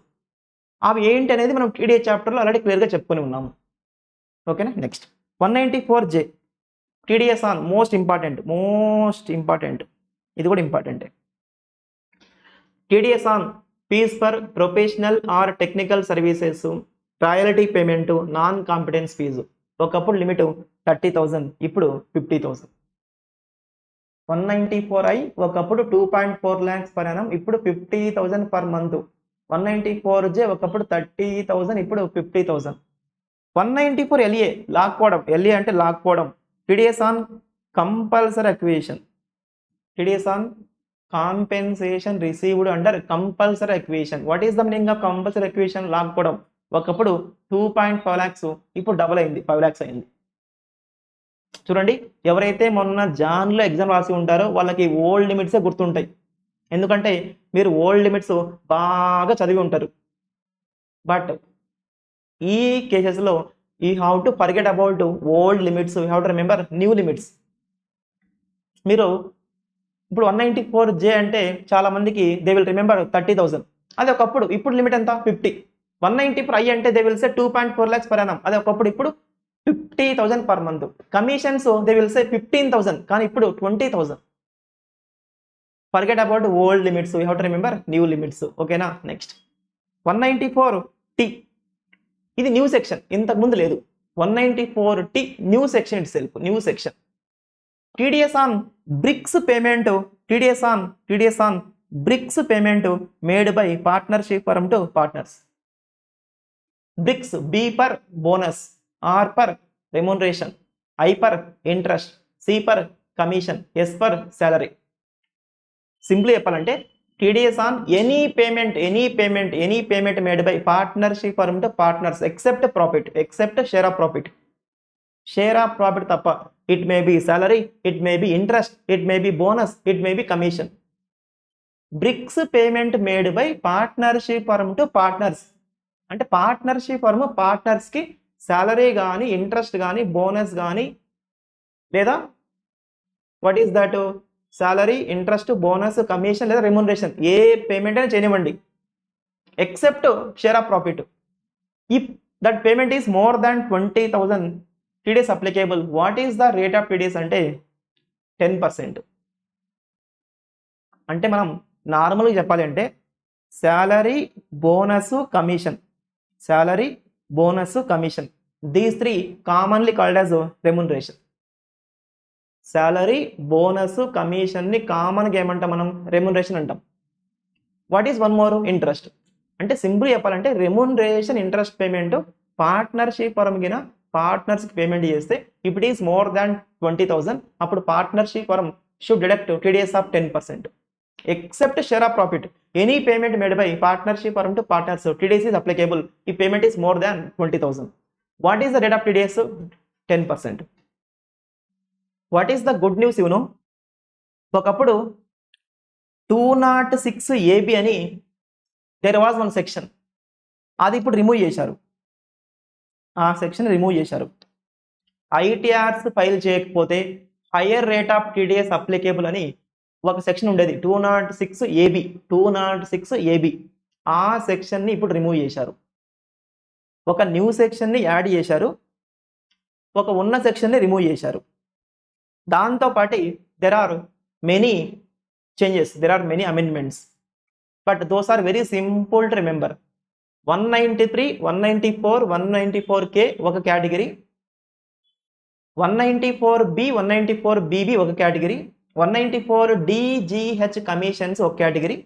Speaker 1: అవి ఏంటి అనేది మనం TDS చాప్టర్లో ఆల్రెడీ క్లియర్గా చెప్పుకొని ఉన్నాము. ఓకేనా? Next 194J TDS on most important, ఇది కూడా ఇంపార్టెంటే. TDS on fees for professional or technical services, royalty payment, non competence fee. ఒకప్పుడు లిమిట్ 30,000, ఇప్పుడు 50,000. 194I ఒకప్పుడు 2.4 lakhs పర్ యానం, ఇప్పుడు 50,000 పర్ మంత్. 194J ఒకప్పుడు 30,000, ఇప్పుడు 50,000. 194LA లాక్కోవడం. LA అంటే లాక్కోవడం. TDS on compulsory acquisition. TDS on compensation received under compulsory acquisition. What is the meaning of compulsory acquisition? లాక్కోవడం. ఒకప్పుడు 2.5 lakhs, ఇప్పుడు డబుల్ అయింది, 5 lakhs అయింది. చూడండి, ఎవరైతే మొన్న జాన్లో ఎగ్జామ్ రాసి ఉంటారో వాళ్ళకి ఓల్డ్ లిమిట్సే గుర్తుంటాయి. ఎందుకంటే మీరు ఓల్డ్ లిమిట్స్ బాగా చదివి ఉంటారు. బట్ ఈ కేసెస్లో you have to forget about old limits, you have to remember new limits. మీరు ఇప్పుడు 194J అంటే చాలా మందికి దే విల్ రిమెంబర్ 30,000. అది ఒకప్పుడు. ఇప్పుడు లిమిట్ ఎంత? 50. 194I అంటే they will say 2.4 lakhs per annum. అది ఒకప్పుడు. ఇప్పుడు 50,000 per month. Commissions they will say 15,000, కానీ ఇప్పుడు 20,000. Forget about old limits, you have to remember new limits. ఓకేనా? Next 194T. ఇది న్యూ సెక్షన్, ఇంతకు ముందు లేదు. 194T new section itself, new section. TDS on bricks payment, TDS on bricks payment made by partnership firm to partners. Bricks, B per bonus, R per remuneration, I per interest, C per commission, S per salary. Simply చెప్పాలంటే TDS on any payment made by partnership firm to partners except profit, except share of profit. Share of profit తప్ప. It may be salary, it may be interest, it may be bonus, it may be commission. బ్రిక్స్ payment made by partnership firm to partners. అంటే partnership firm పార్ట్నర్స్కి salary కానీ, interest కానీ, bonus కానీ, లేదా what is that, salary, interest, bonus, commission లేదా remuneration ఏ payment అయినా చేయనివ్వండి, except share of profit. If that payment is more than 20,000, TDS applicable. What is the rate of TDS అంటే 10%. అంటే మనం నార్మల్గా చెప్పాలి అంటే salary, bonus, commission, salary, bonus, commission, these 3 commonly called as remuneration. Salary, bonus, కమిషన్ని కామన్గా ఏమంటాం మనం? రెమ్యూనరేషన్ అంటాం. What is one more? Interest. అంటే సింపుల్ చెప్పాలంటే remuneration, interest payment partnership firm కింద పార్ట్నర్స్కి పేమెంట్ చేస్తే if it is more than 20,000 అప్పుడు partnership firm should deduct TDS of 10%. Except share of profit, any payment made by partnership firm to partners, TDS is applicable ఈ payment is more than 20,000. What is the rate of TDS? 10%. What is the good news? You know, ఒకప్పుడు 206AB అని there was one section, అది ఇప్పుడు remove చేశారు. ఆ section remove చేశారు. ITRs file చేయకపోతే higher rate of TDS applicable అని ఒక సెక్షన్ ఉండేది, 206AB. ఆ సెక్షన్ని ఇప్పుడు రిమూవ్ చేశారు. ఒక న్యూ సెక్షన్ని యాడ్ చేశారు, ఒక ఉన్న సెక్షన్ని రిమూవ్ చేశారు. దాంతోపాటు there are many changes, there are many amendments, but those are very simple to remember. 193, 194, 194K ఒక కేటగిరీ, 194B, 194BB ఒక కేటగిరీ, 194DGH కమిషన్స్ ఒక కేటగిరీ,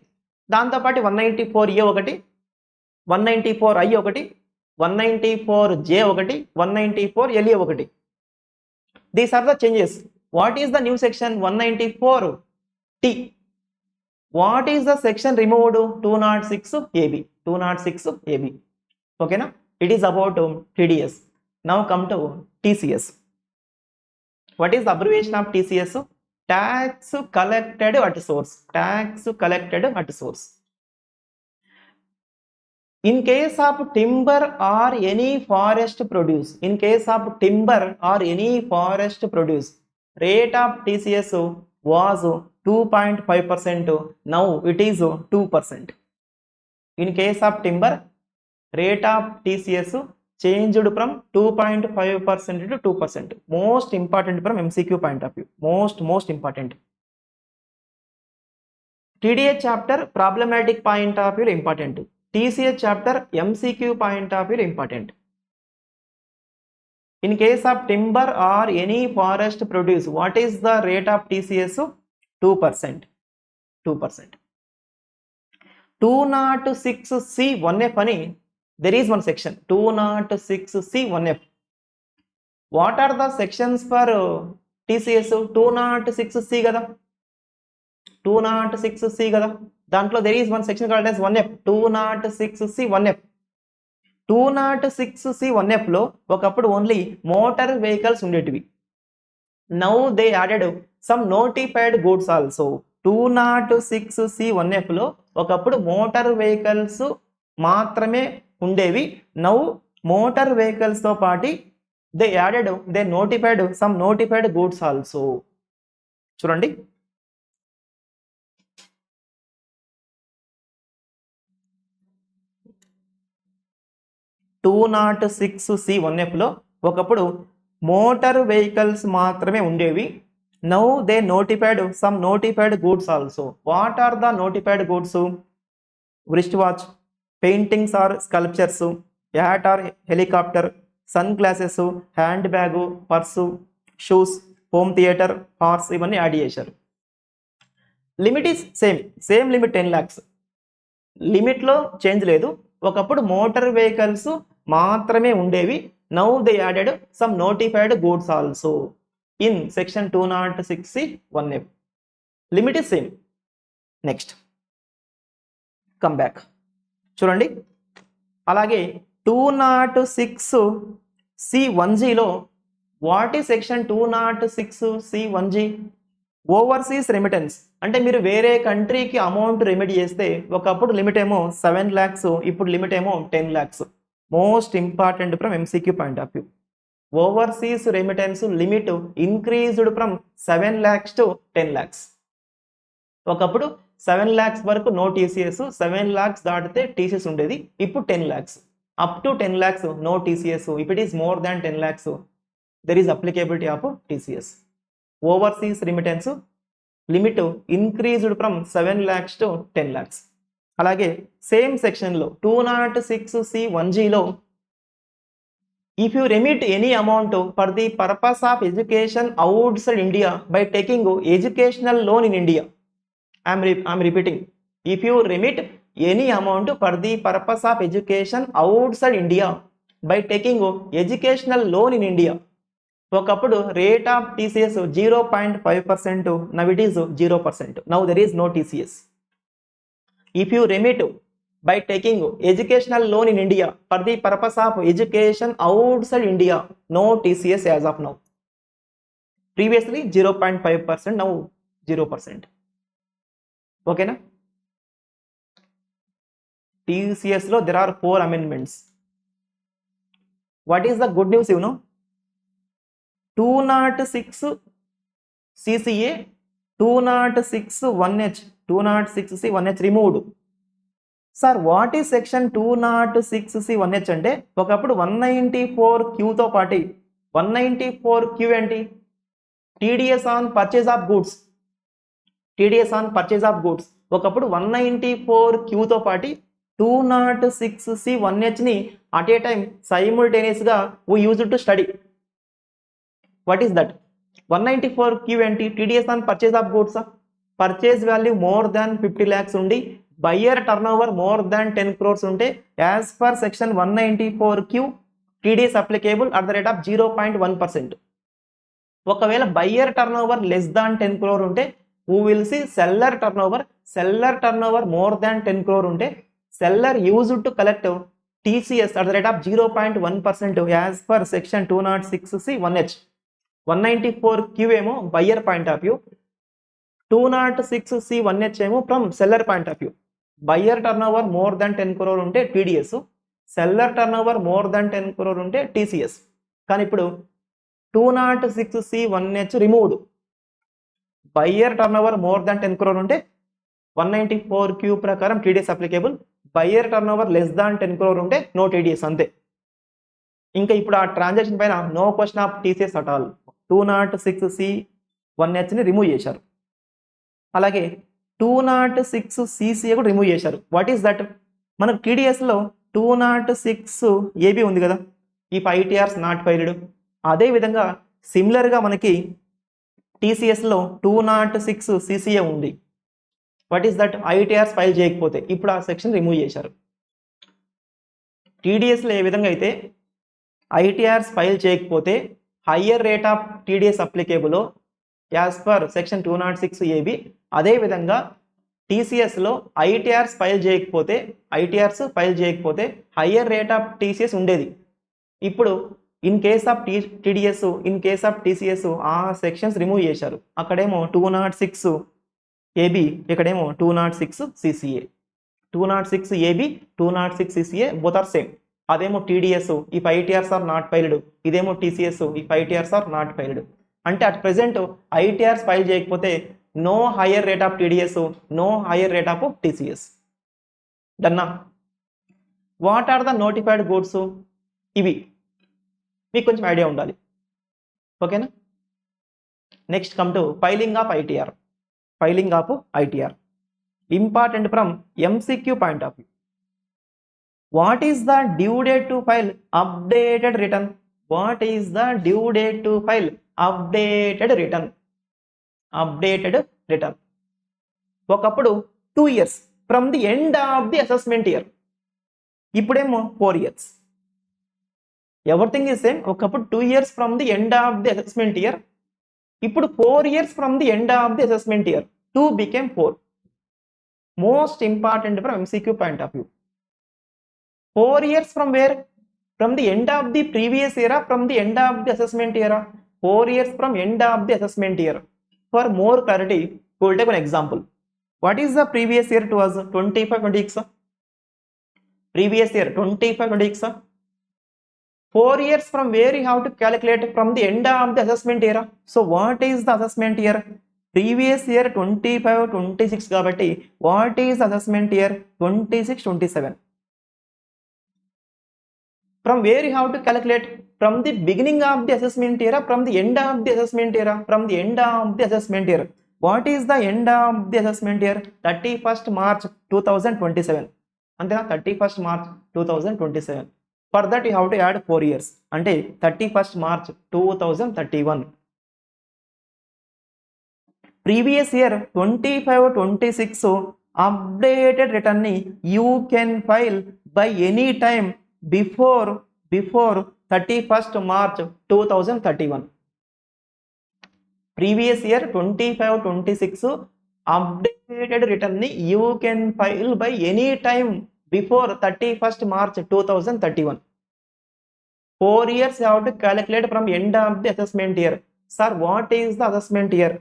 Speaker 1: దాంతోపాటు 194A ఒకటి, 194I ఒకటి, 194J ఒకటి, 194LA ఒకటి. These are the changes. What is the new section? 194T. What is the section removed? 206AB. 206AB. ఓకేనా? It is about TDS. Now come to TCS. What is the abbreviation of TCS? Tax collected at source. Tax collected at source. In case of timber or any forest produce, in case of timber or any forest produce, rate of TCS was 2.5%. Now it is 2%. In case of timber, rate of TCS changed from 2.5% to 2%. Most important from MCQ point of view. Most important. TDA chapter problematic point of view important. TCS chapter MCQ point of view important. In case of timber or any forest produce, what is the rate of TCS? 2%. 2%. 206C 1F ani, there is one section, 206C 1F. What are the sections for TCS? 206C kada. 206C కదా, దాంట్లో there is one section called as 1F. 206C 1F. 206C 1F లో ఒకప్పుడు only motor vehicles ఉండేటివి. Now they added some notified goods also. 206C 1F లో ఒకప్పుడు motor vehicles మాత్రమే ఉండేవి. Now motor vehicles తో పాటు they added they notified some notified goods also. చూడండి, 206C 1F లో ఒకప్పుడు మోటార్ వెహికల్స్ మాత్రమే ఉండేవి. Now they notified some notified goods also. What are the notified goods? wrist watch, paintings or sculptures, yacht or helicopter, sunglasses, handbag, purse, shoes, home theatre, horse, ఇవన్నీ add చేశారు. Limit is same limit 10 lakhs. లిమిట్లో change లేదు. ఒకప్పుడు motor vehicles మాత్రమే ఉండేవి. Now they added some notified goods also in section 206C 1F. Limit is same. Next come back చూడండి. అలాగే 206C 1Gలో what is section 206C 1G? Overseas remittance. అంటే మీరు వేరే కంట్రీకి అమౌంట్ రెమిట్ చేస్తే ఒకప్పుడు లిమిట్ ఏమో 7 lakhs, ఇప్పుడు లిమిట్ ఏమో 10 lakhs. Most important from MCQ point of view. Overseas remittance limit increased from 7 lakhs to 10 lakhs. ఒకప్పుడు 7 lakhs వరకు నో TCS, 7 lakhs దాటితే TCS ఉండేది. ఇప్పుడు 10 lakhs, up to 10 lakhs no TCS. If it is more than 10 lakhs there is applicability of TCS. Overseas remittance limit increased from 7 lakhs to 10 lakhs. అలాగే same సెక్షన్లో 206C 1Gలో if you remit any amount for the purpose of education out side India by taking educational loan in India. I'm repeating. If you remit any amount for the purpose of education outside India by taking educational loan in India, ఒకప్పుడు rate of TCS 0.5%, now it is 0%. Now there is no TCS. If you remit by taking educational loan in India for the purpose of education outside India, no TCS as of now. Previously 0.5%, now 0%. ఓకేనా? TCSలో there are 4 amendments. What is the good news? 206 CCA, 206 1H, 206C 1H removed. Sir what is section 206C 1H అంటే ఒకప్పుడు 194Qతో పాటు 194Q ఏంటి? TDS on purchase of goods. TDS on purchase of goods. ఒకప్పుడు 194Qతో పాటు 206C 1Hని at a time సైముల్టేనియస్గా we use to study. What is that? 194Q ఏంటి? TDS on purchase of goods. Purchase value more than 50 lakhs ఉండి buyer turnover more than 10 crores ఉంటే as per section 194Q TDS applicable at the rate of 0.1%. ఒకవేళ buyer turnover less than 10 crore ఉంటే who will see seller turnover more than 10 crore ఉంటే seller used to collect TCS at the rate of 0.1% as per section 206C 1H. 194Q ఏమో buyer point of view, 206C 1H ఏమో from seller point of view. buyer turnover more than 10 crore ఉంటే TDS, seller turnover more than 10 crore ఉంటే TCS. కానీ ఇప్పుడు 206C 1H removed. Buyer turnover more than 10 crore ఉంటే 194Q ప్రకారం TDS applicable. Buyer turnover less than 10 crore ఉంటే no TDS, అంతే. ఇంకా ఇప్పుడు ఆ ట్రాన్సాక్షన్ పైన no question of TCS at all. 206C 1Hని రిమూవ్ చేశారు. అలాగే 206CCA కూడా రిమూవ్ చేశారు. What is that? మనకు TDSలో 206AB ఉంది కదా, ఇఫ్ ITRs నాట్ ఫైల్డ్. అదేవిధంగా సిమిలర్గా మనకి TCSలో 206CCA ఉంది. What is that? ITRs file చేయకపోతే. ఇప్పుడు ఆ సెక్షన్ రిమూవ్ చేశారు. TDSలో ఏ విధంగా అయితే ITRs ఫైల్ చేయకపోతే higher rate of TDS applicable as per section 206AB, అదేవిధంగా టీసీఎస్లో ఐటీఆర్స్ ఫైల్ చేయకపోతే హయ్యర్ రేట్ ఆఫ్ టీసీఎస్ ఉండేది. ఇప్పుడు in case of TDS, in case of TCS ఆ సెక్షన్స్ రిమూవ్ చేశారు. అక్కడేమో 206 ఏబి, ఇక్కడేమో 206 CCA. 206 AB, 206 CCA both are same. అదేమో TDS if ITRs are not filed, ఇదేమో TCS if ITRs are not filed. అంటే at present ITRs file చేయకపోతే no higher rate of TDS, no higher rate of TCS. డన్నా? What are the notified goods? ఇవి మీకు కొంచెం idea ఉండాలి. ఓకేనా? Next come to filing of ITR. Filing of ITR important from MCQ point of view. What is the due date to file updated return? What is the due date to file updated return? Updated return ఒకప్పుడు 2 years from the end of the assessment year, ఇప్పుడేమో 4 years. Everything is same. ఒకప్పుడు 2 years from the end of the assessment year, ఇప్పుడు 4 years from the end of the assessment year. 2 became 4. Most important from MCQ point of view. 4 years from where? From the end of the previous year, from the end of the assessment year. 4 years from end of the assessment year. For more clarity, we will take an example. What is the previous year to us? 25-26. Previous year 25-26. 4 years from where you have to calculate? From the end of the assessment year. So what is the assessment year? Previous year 25-26 kabatti what is the assessment year? 26-27. From where you have to calculate? From the beginning of the assessment year, from the end of the assessment year, from the end of the assessment year. What is the end of the assessment year? 31st March 2027. Antena 31st March 2027. For that you have to add 4 years. Ante 31st March 2031. Previous year 25-26 updated return ni you can file by any time before 31st March 2031. Previous year 25-26 updated return ni you can file by any time before 31st March 2031. 4 years you have to calculate from end of the assessment year. Sir, what is the assessment year?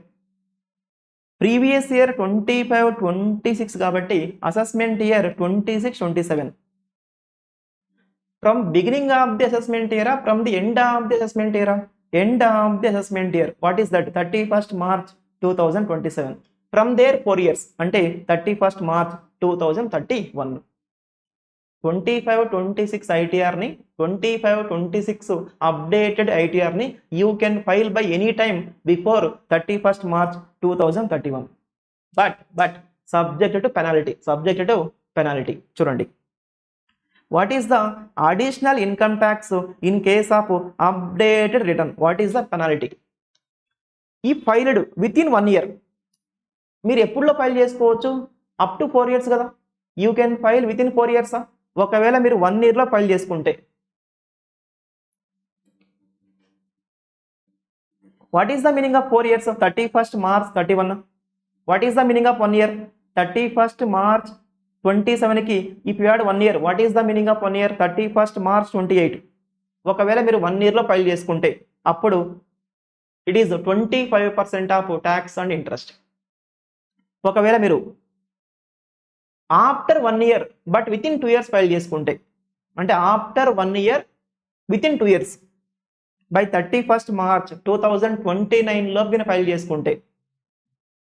Speaker 1: Previous year 25-26 kabatti assessment year 26-27. From beginning of the assessment year, from the end of the assessment year, end of the assessment year. What is that? 31st March 2027. From there 4 years. Ante 31st March 2031. 25-26 ITR ni, 25-26 updated ITR ni you can file by any time before 31st March 2031. But subject to penalty. Subject to penalty. Churandi. What is the additional income tax in case of updated return? What is the penalty? If filed within 1 year, మీరు ఎప్పుడులో file చేసుకోవచ్చు? Up to 4 years కదా. You can file with in 4 years. ఒకవేళ మీరు 1 yearలో file చేసుకుంటే, what is the meaning of 4 years? 31st March 31. What is the meaning of 1 year? 31st March 27 కి if you had 1 year, what is the meaning of 1 year? 31st March 28. ఒకవేళ మీరు 1 yearలో file చేసుకుంటే అప్పుడు it is 25% of tax and interest. ఒకవేళ మీరు after 1 year but within 2 years file చేసుకుంటే, అంటే after 1 year with in 2 years by 31st March 2029 లోపు మీరు ఫైల్ చేసుకుంటే,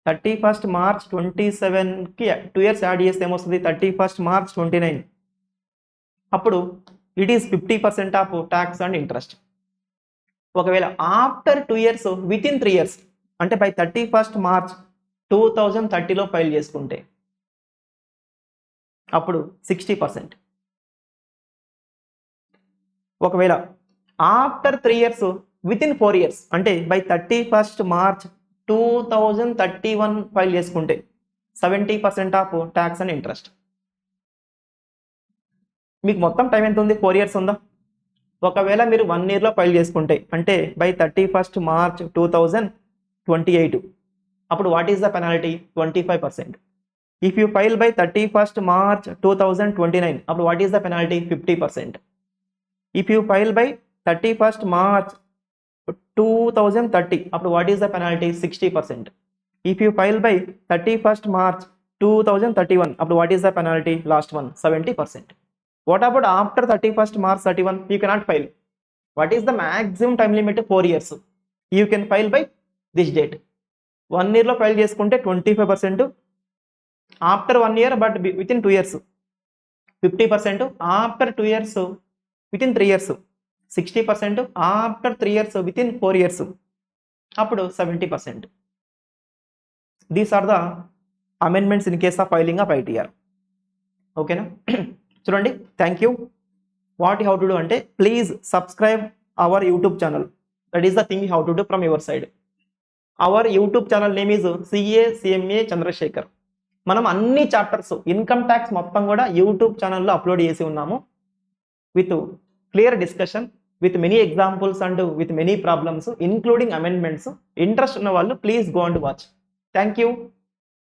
Speaker 1: 31st March 27కి 2 years యాడ్ చేస్తే ఏమొస్తుంది? 31st March 29. అప్పుడు it is 50% of tax and interest. ఒకవేళ after 2 years within 3 years అంటే బై 31st March 2030లో ఫైల్ చేసుకుంటే అప్పుడు 60%. ఒకవేళ after 3 years within 4 years అంటే బై 31st March 2031 ఫైల్ చేసుకుంటే 70% ఆఫ్ ట్యాక్స్ అండ్ ఇంట్రెస్ట్. మీకు మొత్తం టైం ఎంత ఉంది? 4 years ఉందా? ఒకవేళ మీరు 1 yearలో ఫైల్ చేసుకుంటే అంటే బై 31st March 2028 అప్పుడు what is the penalty? 25%. If you file by 31st March 2029, అప్పుడు what is the penalty? 50%. If you file by 31st March 2030, అప్పుడు what is the penalty? 60%. If you file by 31st March 2031, అప్పుడు what is the penalty? Last one 70%. What about after 31st March 31? You cannot file. What is the maximum time limit? 4 years. You can file by this date. 1 year లో file చేసుకుంటే 25%. After 1 year but within 2 years 50%. After 2 years within 3 years 60%. After 3 years within 4 years అప్పుడు 70%. These are the amendments in case of filing of ITR. ఓకేనా? చూడండి, thank you. What you have to do అంటే please subscribe our YouTube channel. That is the thing you have to do from your side. Hour YouTube channel name is CA CMA Chandrashekhar. మనం అన్ని chapters income tax మొత్తం కూడా YouTube ఛానల్లో upload చేసి ఉన్నాము with clear discussion, with many examples and with many problems including amendments. Interest ఉన్న వాళ్ళు please go and watch. Thank you.